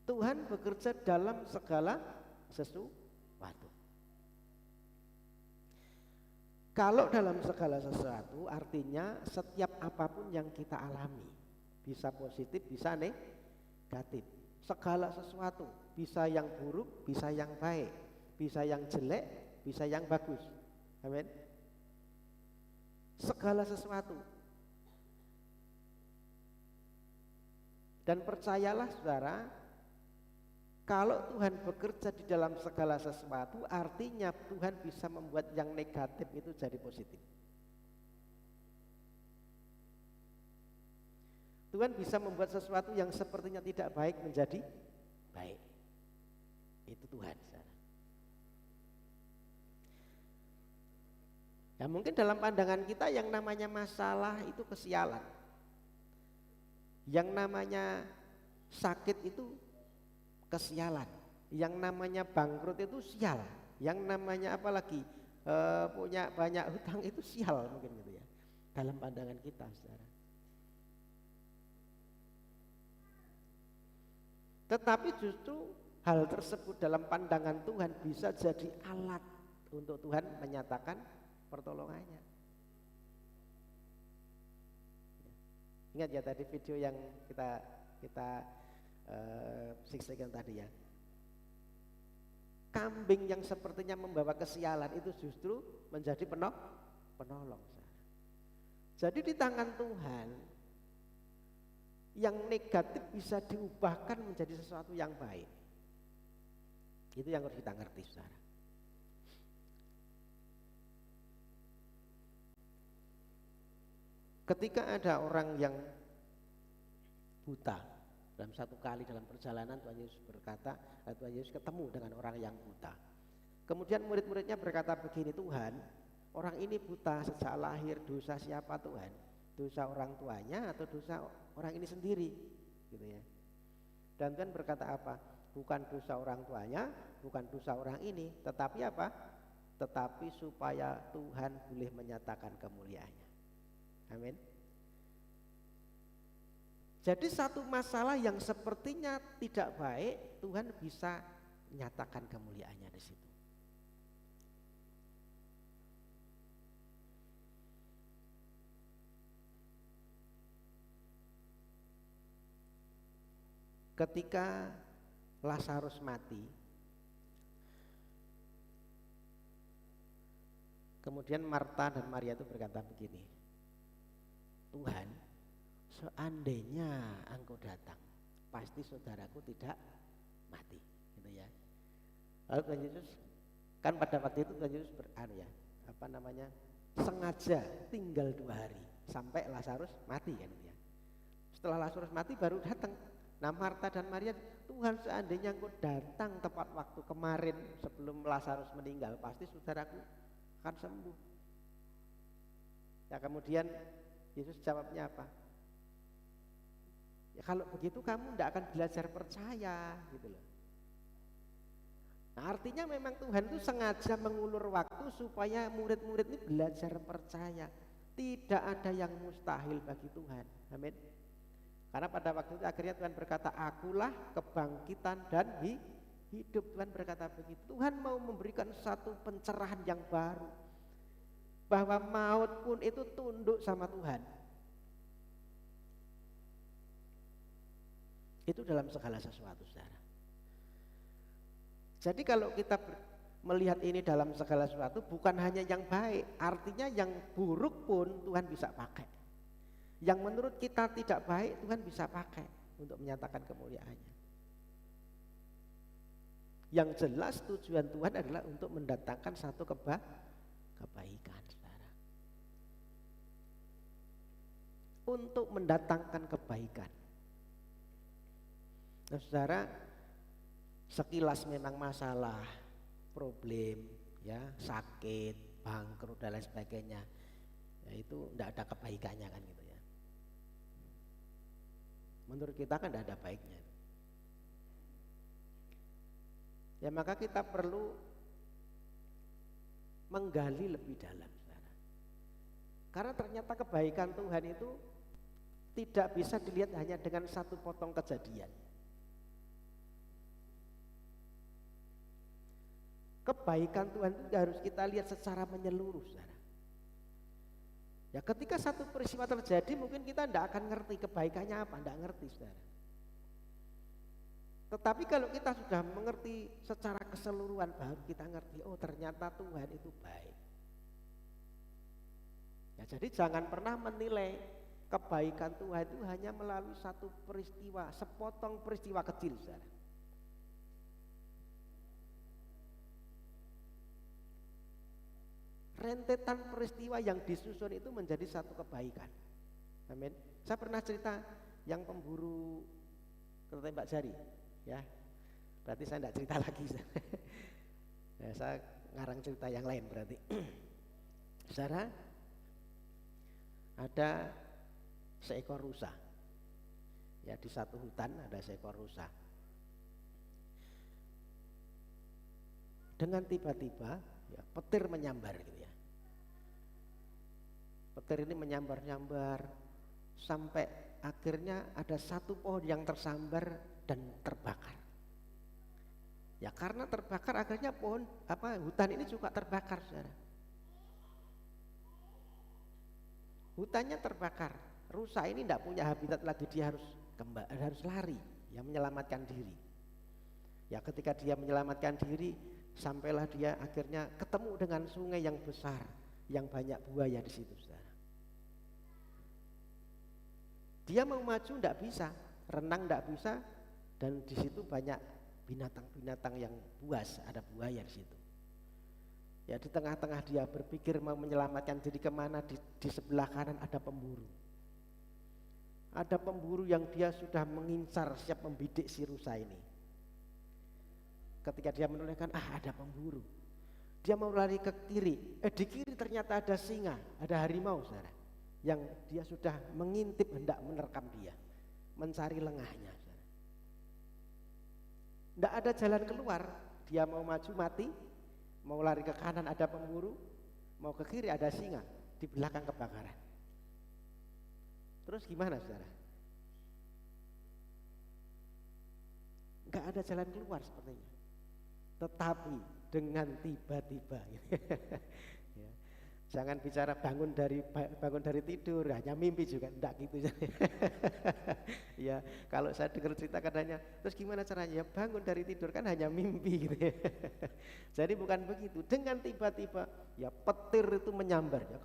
Tuhan bekerja dalam segala sesuatu. Kalau dalam segala sesuatu artinya setiap apapun yang kita alami, bisa positif bisa negatif. Segala sesuatu, bisa yang buruk, bisa yang baik, bisa yang jelek, bisa yang bagus. Amin. Segala sesuatu. Dan percayalah saudara, kalau Tuhan bekerja di dalam segala sesuatu, artinya Tuhan bisa membuat yang negatif itu jadi positif. Tuhan bisa membuat sesuatu yang sepertinya tidak baik menjadi baik. Itu Tuhan. Ya mungkin dalam pandangan kita yang namanya masalah itu kesialan. Yang namanya sakit itu kesialan, yang namanya bangkrut itu sial, yang namanya apalagi punya banyak hutang itu sial mungkin gitu ya dalam pandangan kita, saudara. Tetapi justru hal tersebut dalam pandangan Tuhan bisa jadi alat untuk Tuhan menyatakan pertolongannya. Ingat ya tadi video yang kita siksikan tadi ya. Kambing yang sepertinya membawa kesialan itu justru menjadi penolong. Jadi di tangan Tuhan yang negatif bisa diubahkan menjadi sesuatu yang baik. Itu yang harus kita ngerti, saudara. Ketika ada orang yang buta, dalam satu kali dalam perjalanan Tuhan Yesus berkata, Tuhan Yesus ketemu dengan orang yang buta. Kemudian murid-muridnya berkata begini, Tuhan, orang ini buta sejak lahir, dosa siapa Tuhan? Dosa orang tuanya atau dosa orang ini sendiri? Gitu ya. Dan Tuhan berkata apa? Bukan dosa orang tuanya, bukan dosa orang ini, tetapi apa? Tetapi supaya Tuhan boleh menyatakan kemuliaannya. Amin. Jadi satu masalah yang sepertinya tidak baik, Tuhan bisa menyatakan kemuliaannya di situ. Ketika Lazarus mati, kemudian Marta dan Maria itu berkata begini, Tuhan, seandainya Engkau datang, pasti saudaraku tidak mati, gitu ya. Lalu Tuhan Yesus kan pada waktu itu Tuhan Yesus sengaja tinggal 2 hari sampai Lazarus mati kan ya. Setelah Lazarus mati baru datang. Nah Marta dan Maria, Tuhan seandainya Engkau datang tepat waktu kemarin sebelum Lazarus meninggal, pasti saudaraku akan sembuh. Ya kemudian Yesus jawabnya apa? Ya kalau begitu kamu tidak akan belajar percaya gitu loh. Nah artinya memang Tuhan itu sengaja mengulur waktu supaya murid-murid ini belajar percaya. Tidak ada yang mustahil bagi Tuhan. Amin. Karena pada waktu itu akhirnya Tuhan berkata, akulah kebangkitan dan hidup. Tuhan berkata begitu. Tuhan mau memberikan satu pencerahan yang baru, bahwa maut pun itu tunduk sama Tuhan. Itu dalam segala sesuatu, saudara. Jadi kalau kita melihat ini dalam segala sesuatu, bukan hanya yang baik, artinya yang buruk pun Tuhan bisa pakai. Yang menurut kita tidak baik, Tuhan bisa pakai untuk menyatakan kemuliaannya. Yang jelas tujuan Tuhan adalah untuk mendatangkan satu kebaikan, saudara. Untuk mendatangkan kebaikan. Nah, saudara, sekilas memang masalah, problem, ya, sakit, bangkrut dan lain sebagainya, ya itu tidak ada kebaikannya kan gitu ya. Menurut kita kan tidak ada baiknya. Ya maka kita perlu menggali lebih dalam, saudara. Karena ternyata kebaikan Tuhan itu tidak bisa dilihat hanya dengan satu potong kejadian. Kebaikan Tuhan itu harus kita lihat secara menyeluruh, saudara. Ya ketika satu peristiwa terjadi mungkin kita tidak akan ngerti kebaikannya apa, tidak ngerti, saudara. Tetapi kalau kita sudah mengerti secara keseluruhan, baru kita ngerti, oh ternyata Tuhan itu baik. Ya jadi jangan pernah menilai kebaikan Tuhan itu hanya melalui satu peristiwa, sepotong peristiwa kecil, saudara. Rentetan peristiwa yang disusun itu menjadi satu kebaikan. Amin. Saya pernah cerita yang pemburu ketembak jari, ya. Berarti saya tidak cerita lagi. Ya, saya ngarang cerita yang lain berarti. Saudara, ada seekor rusa. Ya di satu hutan ada seekor rusa. Dengan tiba-tiba ya, petir menyambar gitu ya. Petir ini menyambar-nyambar sampai akhirnya ada satu pohon yang tersambar dan terbakar. Ya karena terbakar akhirnya hutan ini juga terbakar, saudara. Hutannya terbakar. Rusa ini tidak punya habitat lagi, dia harus lari, ya menyelamatkan diri. Ya ketika dia menyelamatkan diri, sampailah dia akhirnya ketemu dengan sungai yang besar, yang banyak buaya di situ, saudara. Dia mau maju tidak bisa, renang tidak bisa, dan di situ banyak binatang-binatang yang buas, ada buaya di situ. Ya di tengah-tengah dia berpikir mau menyelamatkan diri kemana, di sebelah kanan ada pemburu. Ada pemburu yang dia sudah mengincar, siap membidik si rusa ini. Ketika dia menolehkan, ada pemburu. Dia mau lari ke kiri, di kiri ternyata ada singa, ada harimau, saudara, yang dia sudah mengintip hendak menerkam dia, mencari lengahnya. Tidak ada jalan keluar, dia mau maju mati, mau lari ke kanan ada pemburu, mau ke kiri ada singa, di belakang kebakaran. Terus gimana, saudara? nggak ada jalan keluar sepertinya. Tetapi dengan tiba-tiba, ya, jangan bicara bangun dari tidur, hanya mimpi juga, enggak gitu. Ya, kalau saya dengar cerita katanya, terus gimana caranya? Ya bangun dari tidur kan hanya mimpi gitu. Ya. Jadi bukan begitu. Dengan tiba-tiba, ya petir itu menyambar. Ya,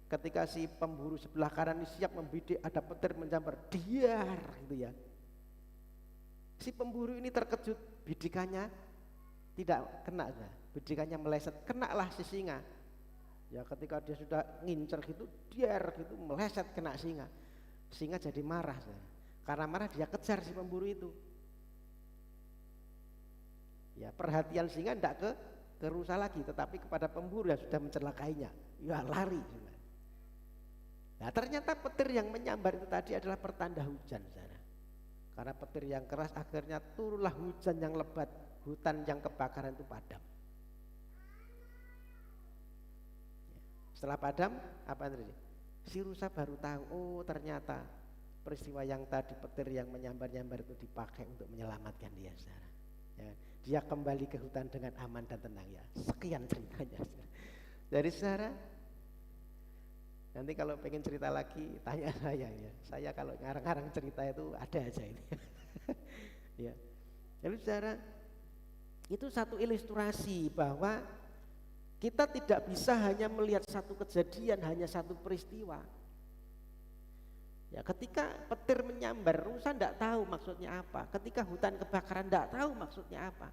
ketika si pemburu sebelah kanan ini siap membidik, ada petir menyambar, diar gitu ya. Si pemburu ini terkejut, bidikannya tidak kena, bidikannya meleset, kenalah si singa. Ya ketika dia sudah ngincer gitu, diar gitu meleset kena singa. Singa jadi marah, karena marah dia kejar si pemburu itu. Ya perhatian singa tidak ke rusa lagi, tetapi kepada pemburu yang sudah mencelakainya. Ya lari. Nah ternyata petir yang menyambar itu tadi adalah pertanda hujan, saudara. Karena petir yang keras akhirnya turunlah hujan yang lebat, hutan yang kebakaran itu padam. Setelah padam, apa yang terjadi? Si rusa baru tahu, oh ternyata peristiwa yang tadi petir yang menyambar-nyambar itu dipakai untuk menyelamatkan dia, saudara. Ya, dia kembali ke hutan dengan aman dan tenang ya. Sekian ceritanya, saudara. Dari saudara, nanti kalau pengen cerita lagi tanya saya ya. Saya kalau ngarang-ngarang cerita itu ada aja ini. Ya. Jadi saudara, itu satu ilustrasi bahwa kita tidak bisa hanya melihat satu kejadian, hanya satu peristiwa. Ya, ketika petir menyambar, rusa tidak tahu maksudnya apa. Ketika hutan kebakaran tidak tahu maksudnya apa.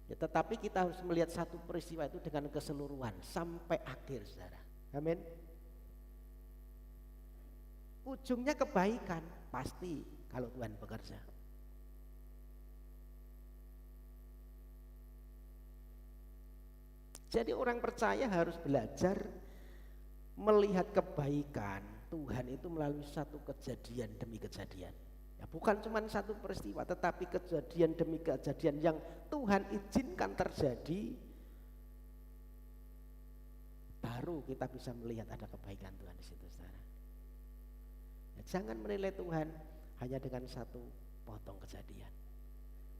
Ya, tetapi kita harus melihat satu peristiwa itu dengan keseluruhan sampai akhir, saudara. Amin. Ujungnya kebaikan pasti kalau Tuhan bekerja. Jadi orang percaya harus belajar melihat kebaikan Tuhan itu melalui satu kejadian demi kejadian. Ya, bukan cuma satu peristiwa, tetapi kejadian demi kejadian yang Tuhan izinkan terjadi, baru kita bisa melihat ada kebaikan Tuhan di situ, saudara. Ya, jangan menilai Tuhan hanya dengan satu potong kejadian.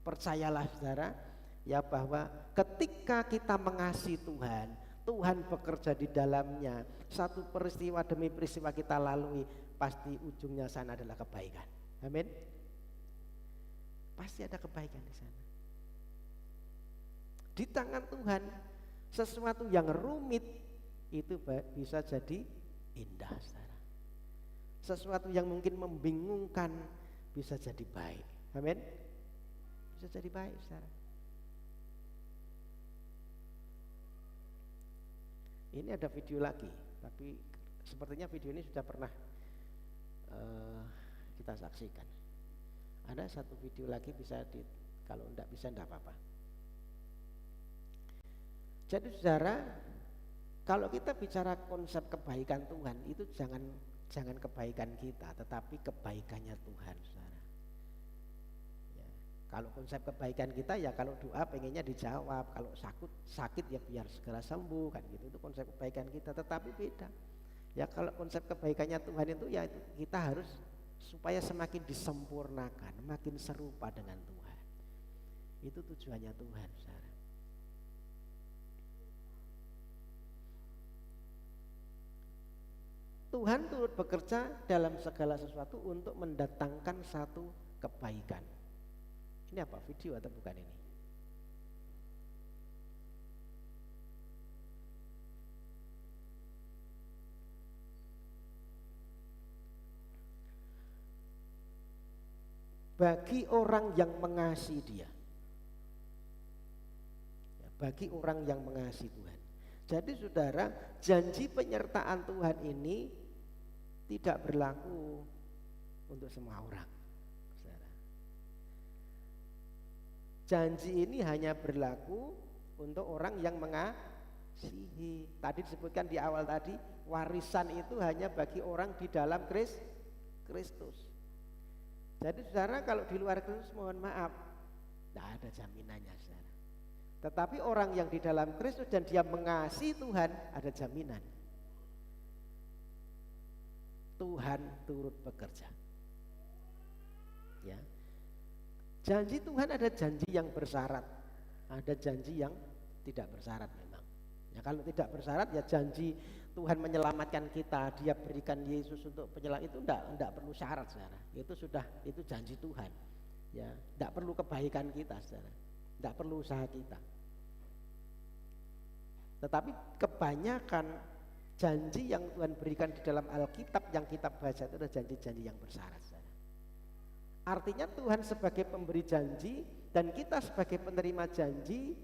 Percayalah, saudara, ya bahwa ketika kita mengasihi Tuhan, Tuhan bekerja di dalamnya. Satu peristiwa demi peristiwa kita lalui, pasti ujungnya sana adalah kebaikan. Amin. Pasti ada kebaikan di sana. Di tangan Tuhan, sesuatu yang rumit itu bisa jadi indah, saudara. Sesuatu yang mungkin membingungkan bisa jadi baik. Amin. Bisa jadi baik, saudara. Ini ada video lagi, tapi sepertinya video ini sudah pernah kita saksikan. Ada satu video lagi kalau enggak bisa enggak apa-apa. Jadi saudara, kalau kita bicara konsep kebaikan Tuhan itu jangan kebaikan kita, tetapi kebaikannya Tuhan, saudara. Ya, kalau konsep kebaikan kita ya kalau doa pengennya dijawab, kalau sakit ya biar segera sembuh kan gitu, itu konsep kebaikan kita. Tetapi beda. Ya kalau konsep kebaikannya Tuhan itu ya itu kita harus supaya semakin disempurnakan, makin serupa dengan Tuhan. Itu tujuannya Tuhan, saudara. Tuhan turut bekerja dalam segala sesuatu untuk mendatangkan satu kebaikan. Ini apa, video atau bukan ini? Bagi orang yang mengasihi dia. Ya, bagi orang yang mengasihi Tuhan. Jadi saudara, janji penyertaan Tuhan ini tidak berlaku untuk semua orang, saudara. Janji ini hanya berlaku untuk orang yang mengasihi. Tadi disebutkan di awal tadi, warisan itu hanya bagi orang di dalam Kristus. Jadi saudara, kalau di luar Kristus mohon maaf, tidak ada jaminannya, saudara. Tetapi orang yang di dalam Kristus dan dia mengasihi Tuhan, ada jaminan. Tuhan turut bekerja. Ya. Janji Tuhan ada janji yang bersyarat, ada janji yang tidak bersyarat memang. Ya kalau tidak bersyarat ya janji Tuhan menyelamatkan kita, dia berikan Yesus untuk penyelam itu enggak perlu syarat saudara. Itu janji Tuhan. Ya, enggak perlu kebaikan kita saudara. Enggak perlu usaha kita. Tetapi kebanyakan janji yang Tuhan berikan di dalam Alkitab yang kita baca itu adalah janji-janji yang bersyarat saudara. Artinya Tuhan sebagai pemberi janji dan kita sebagai penerima janji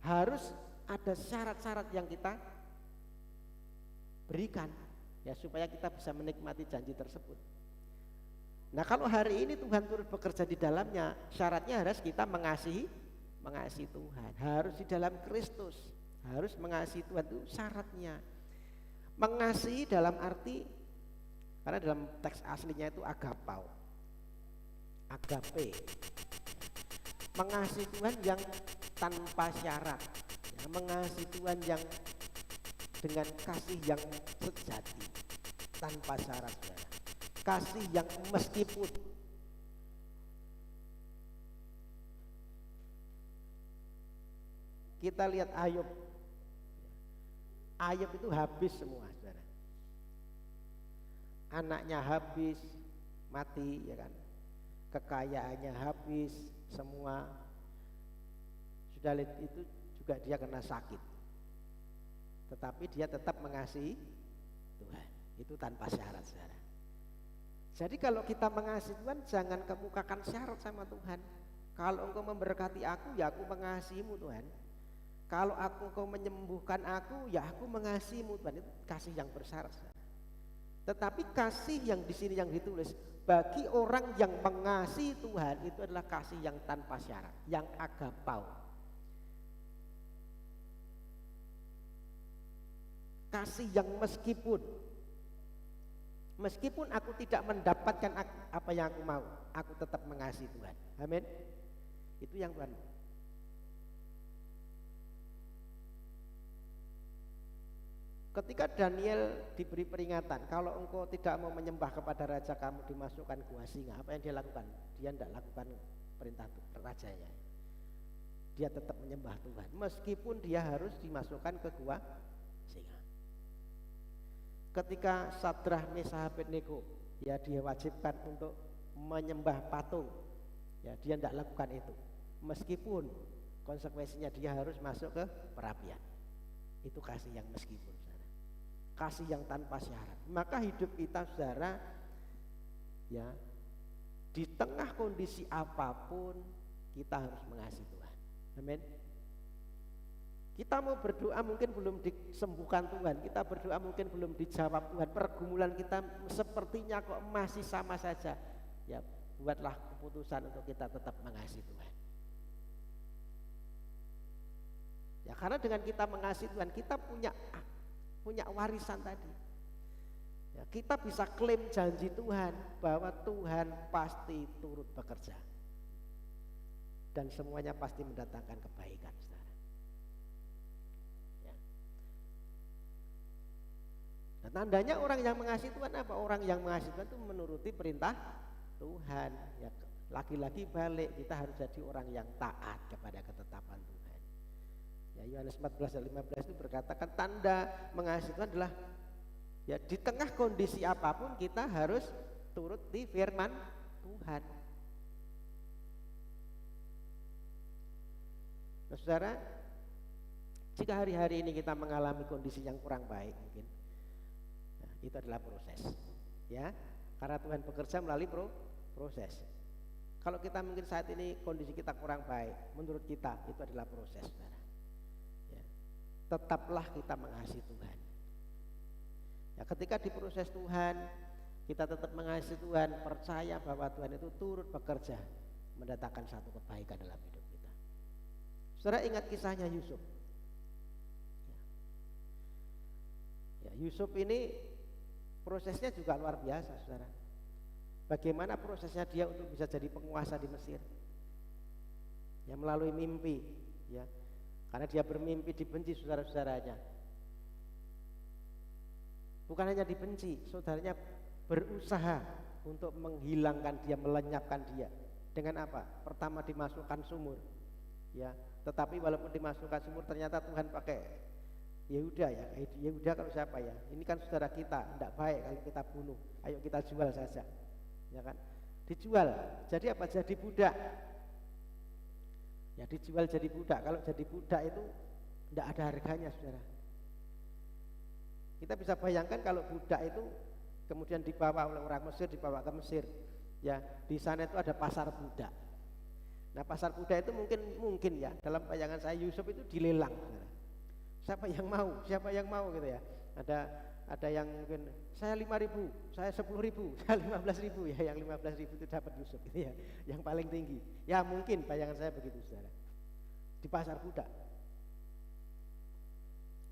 harus ada syarat-syarat yang kita berikan ya supaya kita bisa menikmati janji tersebut. Nah kalau hari ini Tuhan turut bekerja di dalamnya, syaratnya harus kita mengasihi Tuhan, harus di dalam Kristus, harus mengasihi Tuhan, itu syaratnya. Mengasihi dalam arti, karena dalam teks aslinya itu agapau, agape, mengasihi Tuhan yang tanpa syarat, ya, mengasihi Tuhan yang dengan kasih yang sejati, tanpa syarat, ya. Kasih yang meskipun. Kita lihat Ayub itu habis semua saudara. Anaknya habis, mati ya kan. Kekayaannya habis semua. Sudah lihat itu juga dia kena sakit. Tetapi dia tetap mengasihi Tuhan. Itu tanpa syarat saudara. Jadi kalau kita mengasihi Tuhan jangan kemukakan syarat sama Tuhan. Kalau engkau memberkati aku ya aku mengasihimu Tuhan. Kalau engkau menyembuhkan aku, ya aku mengasihimu Tuhan. Itu kasih yang bersyarat. Tetapi kasih yang di sini yang ditulis bagi orang yang mengasihi Tuhan itu adalah kasih yang tanpa syarat, yang agapau. Kasih yang meskipun aku tidak mendapatkan apa yang aku mau, aku tetap mengasihi Tuhan. Amin. Itu yang Tuhan mau. Ketika Daniel diberi peringatan, kalau engkau tidak mau menyembah kepada raja kamu dimasukkan gua singa, apa yang dia lakukan? Dia tidak lakukan perintah rajanya. Dia tetap menyembah Tuhan, meskipun dia harus dimasukkan ke gua singa. Ketika Sadrah, Mesah, Abednego, ya dia wajibkan untuk menyembah patung, ya dia tidak lakukan itu, meskipun konsekuensinya dia harus masuk ke perapian. Itu kasih yang meskipun. Kasih yang tanpa syarat. Maka hidup kita saudara ya di tengah kondisi apapun kita harus mengasihi Tuhan. Amin. Kita mau berdoa mungkin belum disembuhkan Tuhan, kita berdoa mungkin belum dijawab Tuhan, pergumulan kita sepertinya kok masih sama saja. Ya buatlah keputusan untuk kita tetap mengasihi Tuhan. Ya karena dengan kita mengasihi Tuhan kita punya warisan tadi. Ya, kita bisa klaim janji Tuhan bahwa Tuhan pasti turut bekerja dan semuanya pasti mendatangkan kebaikan, saudara. Ya. Nah, tandanya orang yang mengasihi Tuhan apa? Orang yang mengasihi Tuhan itu menuruti perintah Tuhan. Ya, lagi-lagi balik kita harus jadi orang yang taat kepada ketetapan Tuhan. Ya, Yohanes 14 dan 15 itu berkatakan tanda mengasihi Tuhan adalah ya di tengah kondisi apapun kita harus turut di firman Tuhan. Nah, saudara, jika hari-hari ini kita mengalami kondisi yang kurang baik mungkin, nah, itu adalah proses. Ya, karena Tuhan bekerja melalui proses. Kalau kita mungkin saat ini kondisi kita kurang baik, menurut kita itu adalah proses, saudara. Tetaplah kita mengasihi Tuhan. Ya, ketika diproses Tuhan, kita tetap mengasihi Tuhan, percaya bahwa Tuhan itu turut bekerja mendatangkan satu kebaikan dalam hidup kita. Saudara ingat kisahnya Yusuf. Ya, Yusuf ini prosesnya juga luar biasa, saudara. Bagaimana prosesnya dia untuk bisa jadi penguasa di Mesir? Ya melalui mimpi, ya. Karena dia bermimpi dibenci saudara-saudaranya. Bukan hanya dibenci, saudaranya berusaha untuk menghilangkan dia, melenyapkan dia. Dengan apa? Pertama dimasukkan sumur, ya. Tetapi walaupun dimasukkan sumur, ternyata Tuhan pakai Yehuda ya. Yehuda kalau siapa ya? Ini kan saudara kita, tidak baik kalau kita bunuh. Ayo kita jual saja, ya kan? Dijual. Jadi apa? Jadi budak. Ya dijual jadi budak. Kalau jadi budak itu tidak ada harganya, saudara. Kita bisa bayangkan kalau budak itu kemudian dibawa oleh orang Mesir, dibawa ke Mesir. Ya, di sana itu ada pasar budak. Nah, pasar budak itu mungkin ya, dalam bayangan saya Yusuf itu dilelang. Siapa yang mau? Siapa yang mau gitu ya. Ada yang mungkin saya 5.000, saya 10.000, saya 15.000 ya, yang 15.000 itu dapat Yusuf gitu ya, yang paling tinggi. Ya mungkin bayangan saya begitu, saudara. Di pasar budak.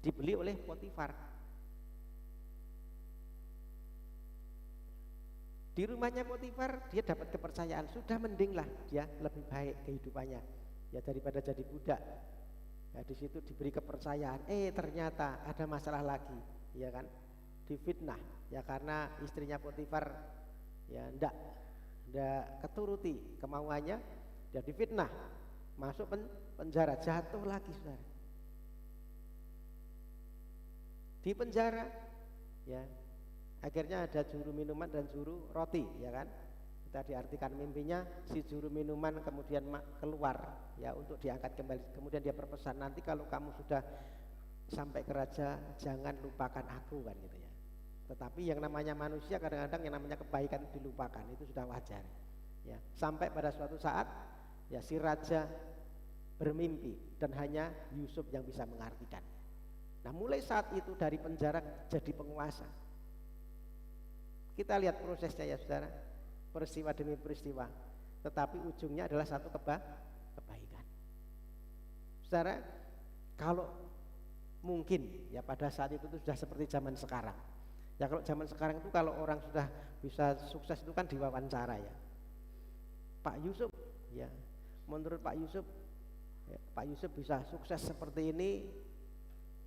Dibeli oleh Potifar. Di rumahnya Potifar dia dapat kepercayaan, sudah mendinglah dia lebih baik kehidupannya ya daripada jadi budak. Ya di situ diberi kepercayaan, ternyata ada masalah lagi, ya kan? Difitnah ya karena istrinya Potifar ya ndak keturuti kemauannya, dia difitnah, masuk penjara, jatuh lagi, saudara. Di penjara ya. Akhirnya ada juru minuman dan juru roti, ya kan? Kita diartikan mimpinya, si juru minuman kemudian keluar ya untuk diangkat kembali. Kemudian dia berpesan, nanti kalau kamu sudah sampai ke raja jangan lupakan aku, kan gitu ya. Tetapi yang namanya manusia kadang-kadang yang namanya kebaikan dilupakan, itu sudah wajar. Ya, sampai pada suatu saat ya si raja bermimpi dan hanya Yusuf yang bisa mengartikan. Nah, mulai saat itu dari penjara jadi penguasa. Kita lihat prosesnya ya, saudara, peristiwa demi peristiwa, tetapi ujungnya adalah satu kebaikan. Saudara, kalau mungkin ya pada saat itu sudah seperti zaman sekarang. Ya kalau zaman sekarang itu kalau orang sudah bisa sukses itu kan diwawancara ya. Pak Yusuf ya, menurut Pak Yusuf ya, Pak Yusuf bisa sukses seperti ini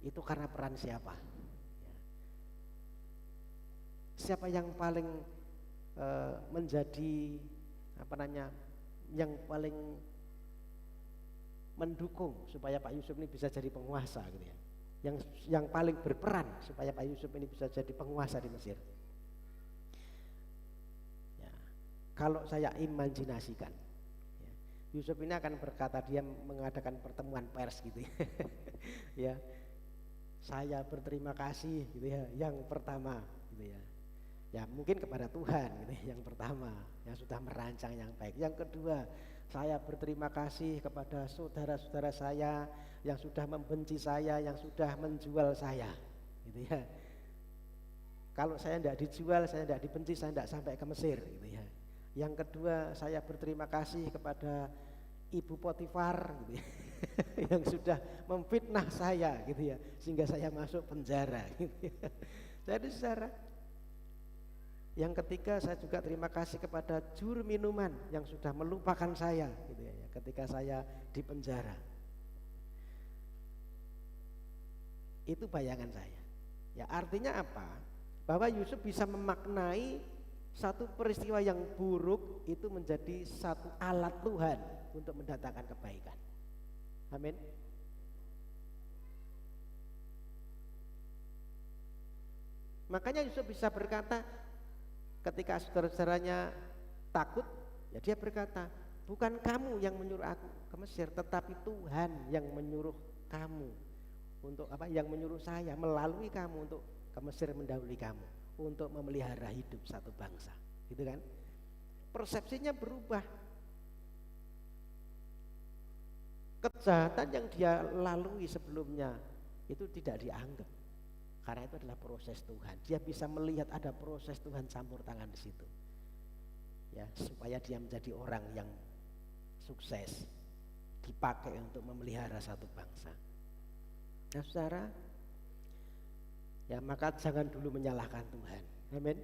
itu karena peran siapa? Siapa yang paling menjadi yang paling mendukung supaya Pak Yusuf ini bisa jadi penguasa gitu ya. Yang paling berperan supaya Pak Yusuf ini bisa jadi penguasa di Mesir. Ya, kalau saya imajinasikan ya, Yusuf ini akan berkata, dia mengadakan pertemuan pers gitu ya. Ya, saya berterima kasih gitu ya, yang pertama gitu ya. Ya mungkin kepada Tuhan gitu, yang pertama yang sudah merancang yang baik. Yang kedua, saya berterima kasih kepada saudara-saudara saya yang sudah membenci saya, yang sudah menjual saya gitu ya. Kalau saya tidak dijual, saya tidak dibenci, saya tidak sampai ke Mesir gitu ya. Yang kedua, saya berterima kasih kepada Ibu Potifar gitu ya, yang sudah memfitnah saya gitu ya, sehingga saya masuk penjara gitu ya. Jadi saudara, yang ketiga, saya juga terima kasih kepada juru minuman yang sudah melupakan saya gitu ya, ketika saya di penjara. Itu bayangan saya. Ya artinya apa? Bahwa Yusuf bisa memaknai satu peristiwa yang buruk itu menjadi satu alat Tuhan untuk mendatangkan kebaikan. Amin. Makanya Yusuf bisa berkata, ketika saudara-saudaranya takut, ya dia berkata, bukan kamu yang menyuruh aku ke Mesir, tetapi Tuhan yang menyuruh kamu untuk apa? Yang menyuruh saya melalui kamu untuk ke Mesir mendahului kamu, untuk memelihara hidup satu bangsa, gitu kan? Persepsinya berubah. Kejahatan yang dia lalui sebelumnya itu tidak dianggap. Karena itu adalah proses Tuhan. Dia bisa melihat ada proses Tuhan campur tangan di situ. Ya, supaya dia menjadi orang yang sukses, dipakai untuk memelihara satu bangsa. Nah, saudara, ya maka jangan dulu menyalahkan Tuhan. Amin.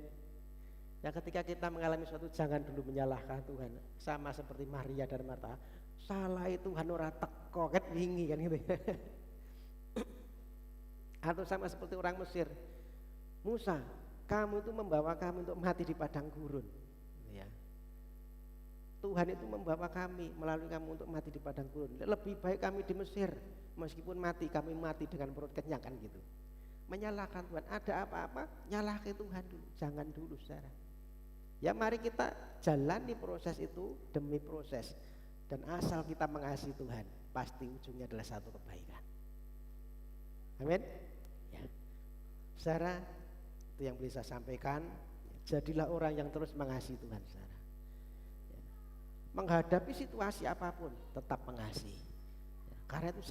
Ya ketika kita mengalami suatu, jangan dulu menyalahkan Tuhan. Sama seperti Maria dan Marta, salah Tuhan ora teko ket wingi kan gitu. Atau sama seperti orang Mesir, Musa, kamu itu membawa kami untuk mati di padang gurun ya. Tuhan itu membawa kami melalui kamu untuk mati di padang gurun. Lebih baik kami di Mesir, meskipun mati kami mati dengan perut kenyang kan gitu. Menyalahkan Tuhan, ada apa-apa nyalahkan Tuhan dulu, jangan dulu saudara. Ya mari kita jalani proses itu demi proses. Dan asal kita mengasihi Tuhan, pasti ujungnya adalah satu kebaikan. Amin. Ya. Saudara, itu yang bisa saya sampaikan. Jadilah orang yang terus mengasihi Tuhan saudara. Menghadapi situasi apapun tetap mengasihi, karena itu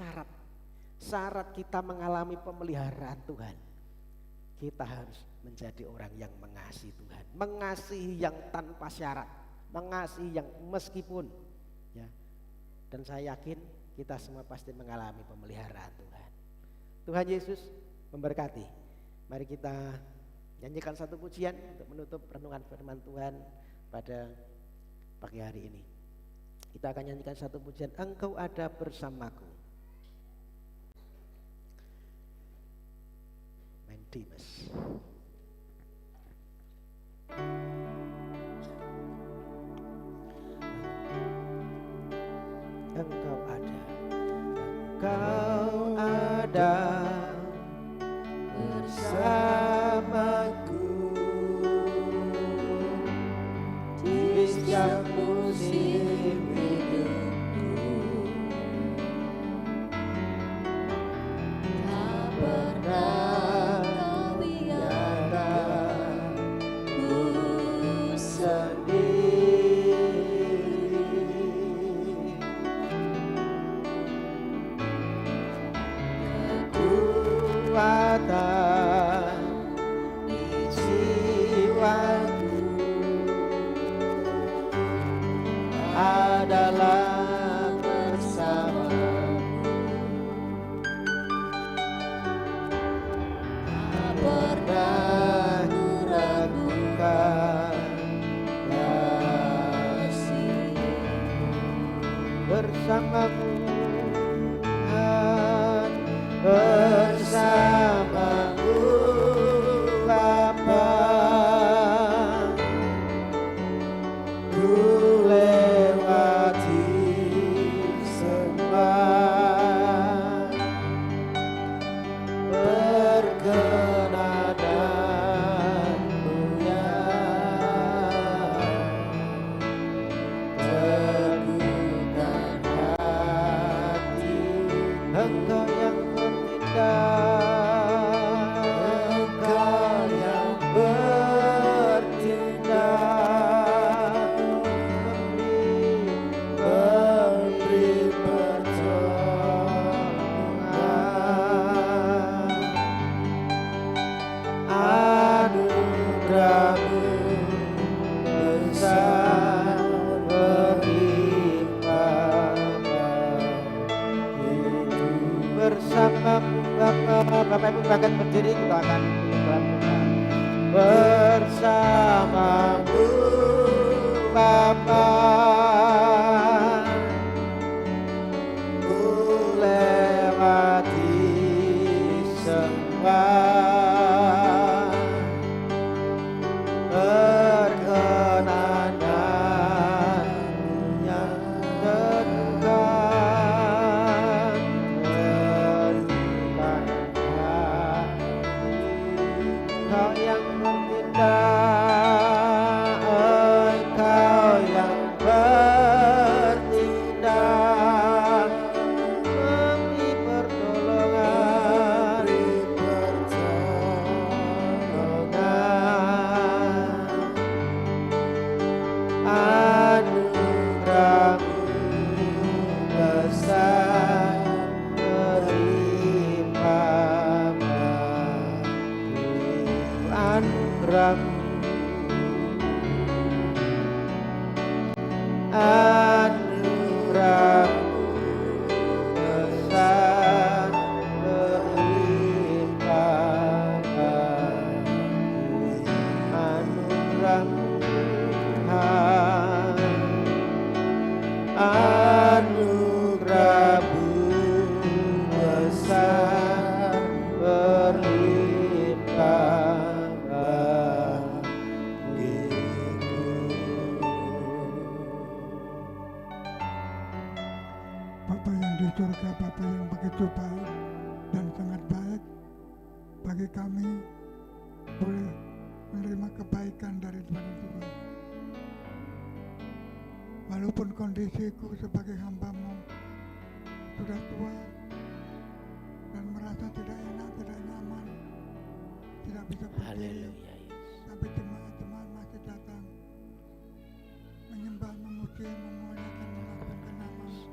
syarat kita mengalami pemeliharaan Tuhan. Kita harus menjadi orang yang mengasihi Tuhan, mengasihi yang tanpa syarat, mengasihi yang meskipun ya. Dan saya yakin kita semua pasti mengalami pemeliharaan Tuhan. Tuhan Yesus memberkati. Mari kita nyanyikan satu pujian untuk menutup renungan firman Tuhan pada pagi hari ini. Kita akan nyanyikan satu pujian, Engkau ada bersamaku. Main Dimas. Engkau ada bersamaku di setiap musim hidupku. Tak pernah kau biarkan ku sendiri. Kekuatan di jiwaku adalah bersamamu. Tak pernah ku ragukan kasih bersamamu. Bersamamu Bapa, ku lewati semua perkenananmu yang teguhkan hati. Engkau yang Engkau yang bertindak, memberi pertolongan. Anugerah-Mu besar berlimpah bersamamu. Bapak Ibu bahkan berdiri, kita akan berdoa. Bersamamu Bapa, ku lewati semua perkenanan-Mu yang teguhkan. Engkau yang bertindak, Engkau yang bertindak, memberi pertolongan, anugerah-Mu besar berlimpah bagi anugerah-Mu. Anugerah-Mu besar berlimpah bagi anugerah-Mu. Anugerah-Mu besar berlimpah bagiku. surga Bapa yang begitu baik dan sangat baik bagi kami boleh menerima kebaikan dari Tuhan. Walaupun kondisiku sebagai hamba-Mu sudah tua dan merasa tidak enak, tidak nyaman, tidak bisa berdiri, Haleluya Yesus. tapi jemaat-jemaat masih datang menyembah, memuji, memuliakan, mengagungkan nama-Mu.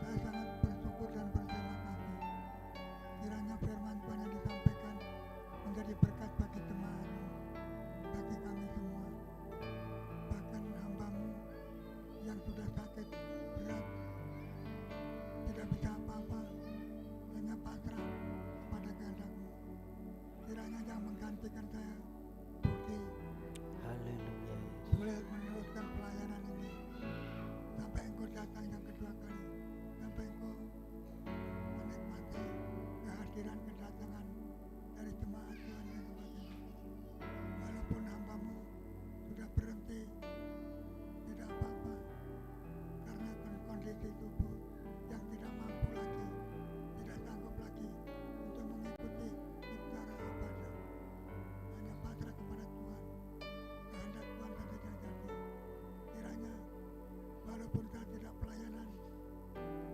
Saya sangat bersyukur dan berterima kasih. Kiranya firman Tuhan yang disampaikan menjadi berkat bagi jemaat-Mu, bagi kami semua. Bahkan hamba-Mu yang sudah sakit berat, tidak bisa apa-apa, hanya pasrah kepada kehendak-Mu. Kiranya yang menggantikan saya, Budi, Haleluya Yesus. boleh meneruskan pelayanan ini sampai Engkau datang yang kedua kali, sampai Engkau menikmati kehadiran kedatangan dari jemaat Tuhan yang semakin. Walaupun hamba-Mu sudah berhenti, tidak apa-apa, karena kondisi tubuh yang tidak mampu lagi, tidak sanggup lagi untuk mengikuti ibadah ibadah. Hanya pasrah kepada Tuhan, kehendak Tuhan saja yang terjadi. Kiranya walaupun saya tidak pelayanan,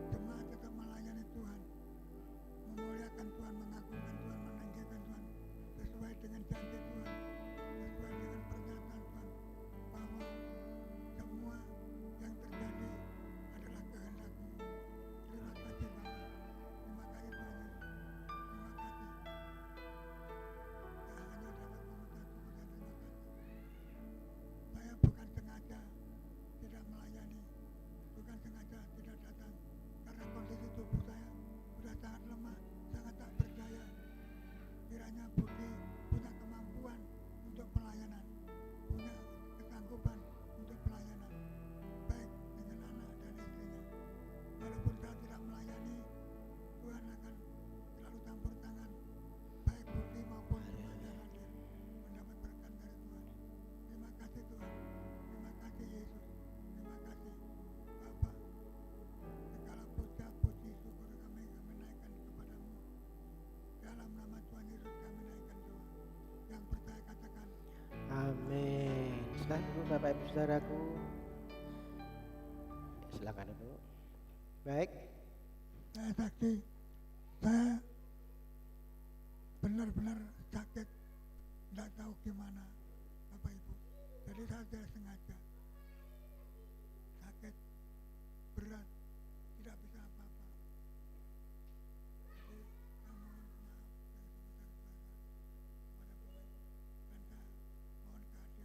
jemaat tetap melayani Tuhan, memuliakan Tuhan, mengagungkan Tuhan, meninggikan Tuhan, sesuai dengan janji Tuhan, sesuai dengan pernyataan Tuhan, bahwa semua yang terjadi adalah kehendak-Mu. Terima kasih Bapa, terima kasih Tuhan Yesus, terima kasih. Saya hanya dapat mengucap syukur dan terima kasih. Saya bukan sengaja tidak melayani, bukan sengaja tidak datang, karena kondisi tubuh saya sudah sangat lemah, sangat tak berdaya. Kiranya Budi punya kemampuan untuk pelayanan, punya kesanggupan untuk pelayanan, baik dengan anak dan istrinya. Walaupun saya tidak melayani, Tuhan akan selalu campur tangan, baik Budi maupun semuanya hadir, mendapat berkat dari Tuhan. Terima kasih Tuhan, terima kasih Yesus, terima kasih Bapa. Segala puja, puji, syukur kami naikkan kepadamu. Dalam nama Tuhan Yesus kami naikkan doa. Yang percaya katakan, Amin. Silakan dulu Bapak Ibu Saudaraku. Silakan dulu. Baik. saya saksi, saya benar-benar sakit, tidak tahu gimana Bapak Ibu. Jadi saya tidak sengaja, sakit berat, tidak bisa apa-apa. Jadi saya mohon maaf yang sebesar-besarnya kepada Bapak Ibu, dan saya mohon kehadiran Bapak Ibu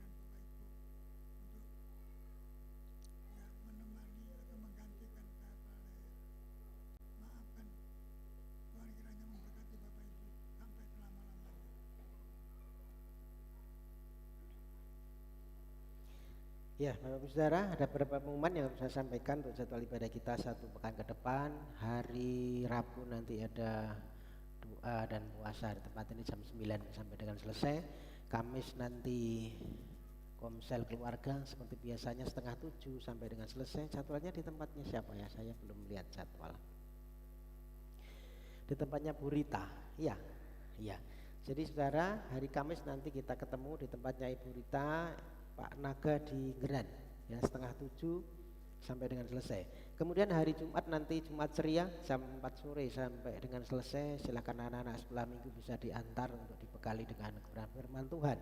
untuk ya menemani atau menggantikan saya pelayan. Maafkan, Tuhan kiranya memberkati Bapak Ibu sampai selama-lamanya. Ya, Bapak Ibu Saudara, ada beberapa pengumuman yang saya sampaikan untuk jadwal ibadah kita satu pekan ke depan. Hari Rabu nanti ada doa dan puasa di tempat ini jam 9 sampai dengan selesai. Kamis nanti komsel keluarga seperti biasanya 6:30 sampai dengan selesai. Jadwalnya di tempatnya siapa ya? Saya belum lihat jadwal. Di tempatnya Bu Rita. Iya. Iya. Jadi Saudara, hari Kamis nanti kita ketemu di tempatnya Ibu Rita, Pak Naga di Geran, ya 6:30 sampai dengan selesai. Kemudian hari Jumat nanti Jumat ceria jam 4 sore sampai dengan selesai. Silakan anak-anak sekolah minggu bisa diantar untuk dibekali dengan kebenaran firman Tuhan.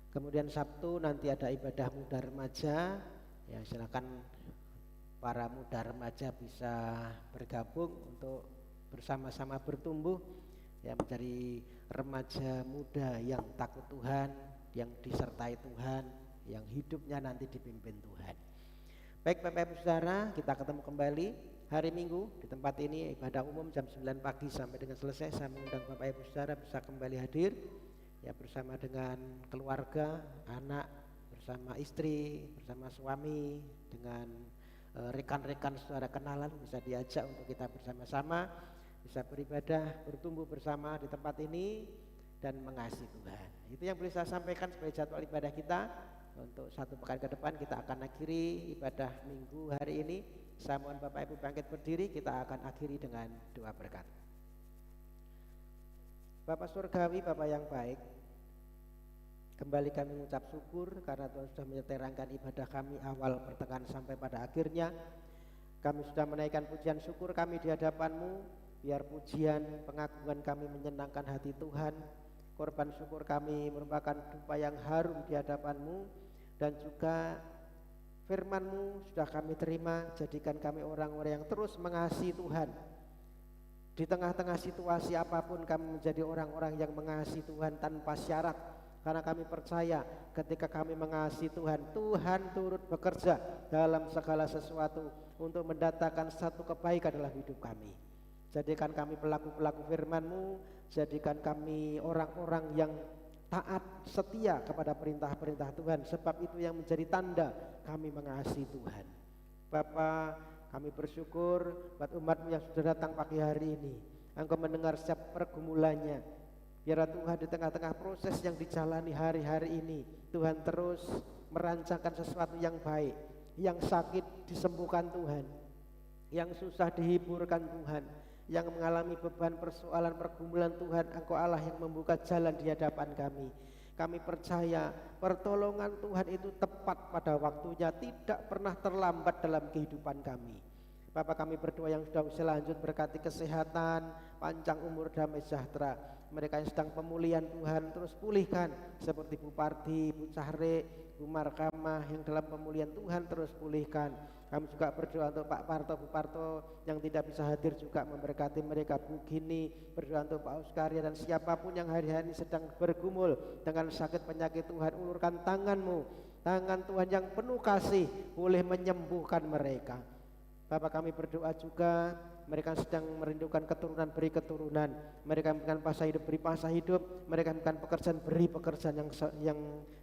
Kemudian Sabtu nanti ada ibadah muda remaja, ya silakan para muda remaja bisa bergabung untuk bersama-sama bertumbuh, ya menjadi remaja muda yang takut Tuhan, yang disertai Tuhan, yang hidupnya nanti dipimpin Tuhan. Baik Bapak Ibu Saudara, kita ketemu kembali hari Minggu di tempat ini ibadah umum jam 9 pagi sampai dengan selesai. Saya mengundang Bapak Ibu Saudara bisa kembali hadir, ya bersama dengan keluarga, anak, bersama istri, bersama suami, dengan rekan-rekan saudara kenalan bisa diajak untuk kita bersama-sama bisa beribadah, bertumbuh bersama di tempat ini dan mengasihi Tuhan. Itu yang boleh saya sampaikan sebagai jadwal ibadah kita. Untuk 1 pekan ke depan kita akan akhiri ibadah minggu hari ini. Saya mohon Bapak Ibu bangkit berdiri, kita akan akhiri dengan doa berkat. Bapak Surgawi, Bapak yang baik, kembali kami mengucap syukur karena Tuhan sudah menyertai rangkaian ibadah kami awal pertengahan sampai pada akhirnya. Kami sudah menaikkan pujian syukur kami di hadapan-Mu, biar pujian pengagungan kami menyenangkan hati Tuhan. Korban syukur kami merupakan dupa yang harum di hadapan-Mu, dan juga firman-Mu sudah kami terima. Jadikan kami orang-orang yang terus mengasihi Tuhan. Di tengah-tengah situasi apapun kami menjadi orang-orang yang mengasihi Tuhan tanpa syarat. Karena kami percaya ketika kami mengasihi Tuhan, Tuhan turut bekerja dalam segala sesuatu untuk mendatangkan satu kebaikan dalam hidup kami. Jadikan kami pelaku-pelaku firman-Mu, jadikan kami orang-orang yang taat, setia kepada perintah-perintah Tuhan, sebab itu yang menjadi tanda kami mengasihi Tuhan. Bapa, kami bersyukur buat umat-Mu yang sudah datang pagi hari ini. Engkau mendengar setiap pergumulannya. Biar Tuhan di tengah-tengah proses yang dijalani hari-hari ini, Tuhan terus merancangkan sesuatu yang baik. Yang sakit disembuhkan Tuhan, yang susah dihiburkan Tuhan, yang mengalami beban persoalan pergumulan Tuhan, Engkau Allah yang membuka jalan di hadapan kami. Kami percaya pertolongan Tuhan itu tepat pada waktunya, tidak pernah terlambat dalam kehidupan kami. Bapak, kami berdoa yang sudah usia lanjut, berkati kesehatan, panjang umur, damai sejahtera. Mereka yang sedang pemulihan Tuhan terus pulihkan, seperti Bu Parti, Bu Cahre, Bu Markamah yang dalam pemulihan Tuhan terus pulihkan. Kami juga berdoa untuk Pak Parto, Bu Parto yang tidak bisa hadir juga memberkati mereka. Bu Gini, berdoa untuk Pak Oskaria dan siapapun yang hari-hari ini sedang bergumul dengan sakit penyakit. Tuhan, ulurkan tangan-Mu, tangan Tuhan yang penuh kasih boleh menyembuhkan mereka. Bapak, kami berdoa juga mereka sedang merindukan keturunan, beri keturunan. Mereka memberikan pasah hidup, beri pasah hidup. Mereka memberikan pekerjaan, beri pekerjaan yang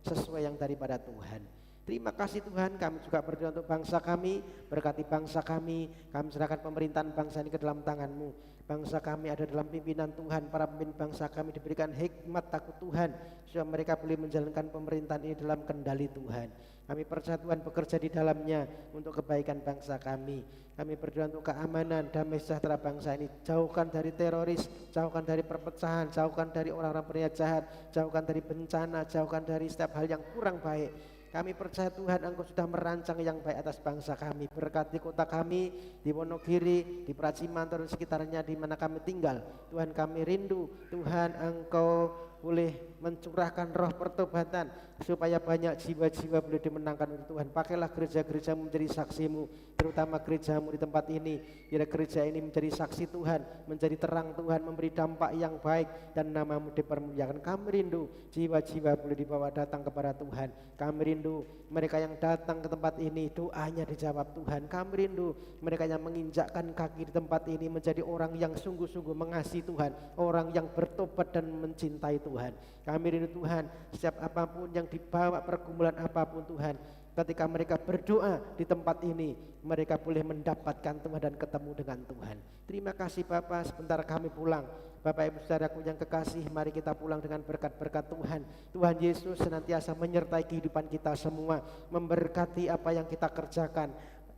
sesuai yang daripada Tuhan. Terima kasih Tuhan. Kami juga berdoa untuk bangsa kami, berkati bangsa kami. Kami serahkan pemerintahan bangsa ini ke dalam tangan-Mu. Bangsa kami ada dalam pimpinan Tuhan. Para pemimpin bangsa kami diberikan hikmat takut Tuhan, supaya mereka boleh menjalankan pemerintahan ini dalam kendali Tuhan. Kami percaya Tuhan bekerja di dalamnya untuk kebaikan bangsa kami. Kami berdoa untuk keamanan, damai sejahtera bangsa ini. Jauhkan dari teroris, jauhkan dari perpecahan, jauhkan dari orang-orang berniat jahat, jauhkan dari bencana, jauhkan dari setiap hal yang kurang baik. Kami percaya Tuhan Engkau sudah merancang yang baik atas bangsa kami. Berkati kota kami di Wonogiri, di Pracimanto dan sekitarnya di mana kami tinggal. Tuhan, kami rindu Tuhan Engkau boleh mencurahkan roh pertobatan supaya banyak jiwa-jiwa boleh dimenangkan oleh Tuhan. Pakailah gereja-gereja menjadi saksi-Mu, terutama gereja-Mu di tempat ini. Biar gereja ini menjadi saksi Tuhan, menjadi terang Tuhan, memberi dampak yang baik dan nama-Mu dipermuliakan. Kami rindu jiwa-jiwa boleh dibawa datang kepada Tuhan. Kami rindu mereka yang datang ke tempat ini doanya dijawab Tuhan. Kami rindu mereka yang menginjakkan kaki di tempat ini menjadi orang yang sungguh-sungguh mengasihi Tuhan, orang yang bertobat dan mencintai Tuhan. Kami rindu Tuhan, setiap apapun yang dibawa, pergumulan apapun Tuhan, ketika mereka berdoa di tempat ini, mereka boleh mendapatkan Tuhan dan ketemu dengan Tuhan. Terima kasih Bapak, sebentar kami pulang. Bapak Ibu Saudaraku yang kekasih, mari kita pulang dengan berkat-berkat Tuhan. Tuhan Yesus senantiasa menyertai kehidupan kita semua, memberkati apa yang kita kerjakan.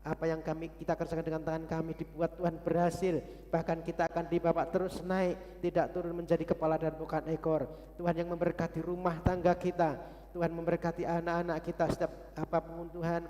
Apa yang kita kerjakan dengan tangan kami dibuat Tuhan berhasil. Bahkan kita akan dibawa terus naik, tidak turun menjadi kepala dan bukan ekor. Tuhan yang memberkati rumah tangga kita, Tuhan memberkati anak-anak kita, setiap apapun Tuhan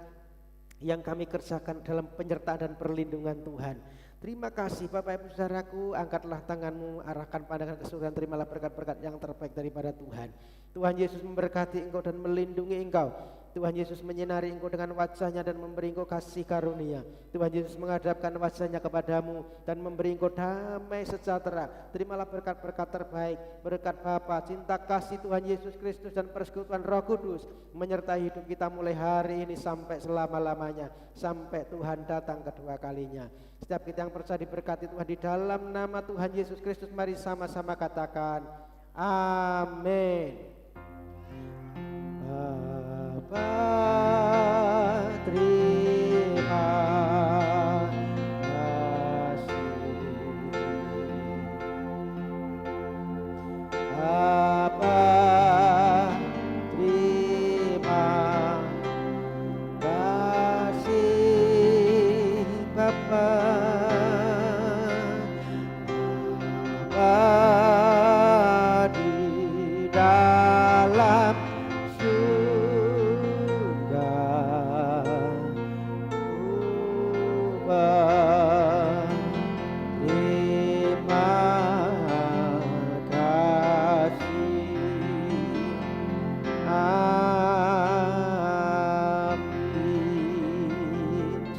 yang kami kerjakan dalam penyertaan dan perlindungan Tuhan. Terima kasih Bapak Ibu Saudaraku, angkatlah tanganmu, arahkan pandangan ke surga, terimalah berkat-berkat yang terbaik daripada Tuhan. Tuhan Yesus memberkati engkau dan melindungi engkau. Tuhan Yesus menyinari engkau dengan wajahnya dan memberi engkau kasih karunia. Tuhan Yesus menghadapkan wajahnya kepadamu dan memberi engkau damai sejahtera. Terimalah berkat-berkat terbaik, berkat Bapa, cinta kasih Tuhan Yesus Kristus dan persekutuan Roh Kudus menyertai hidup kita mulai hari ini sampai selama-lamanya, sampai Tuhan datang kedua kalinya. Setiap kita yang percaya diberkati Tuhan di dalam nama Tuhan Yesus Kristus, mari sama-sama katakan amin. Bapa, terima kasih. Bapa, terima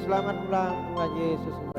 selamat pulang Tuhan Yesus.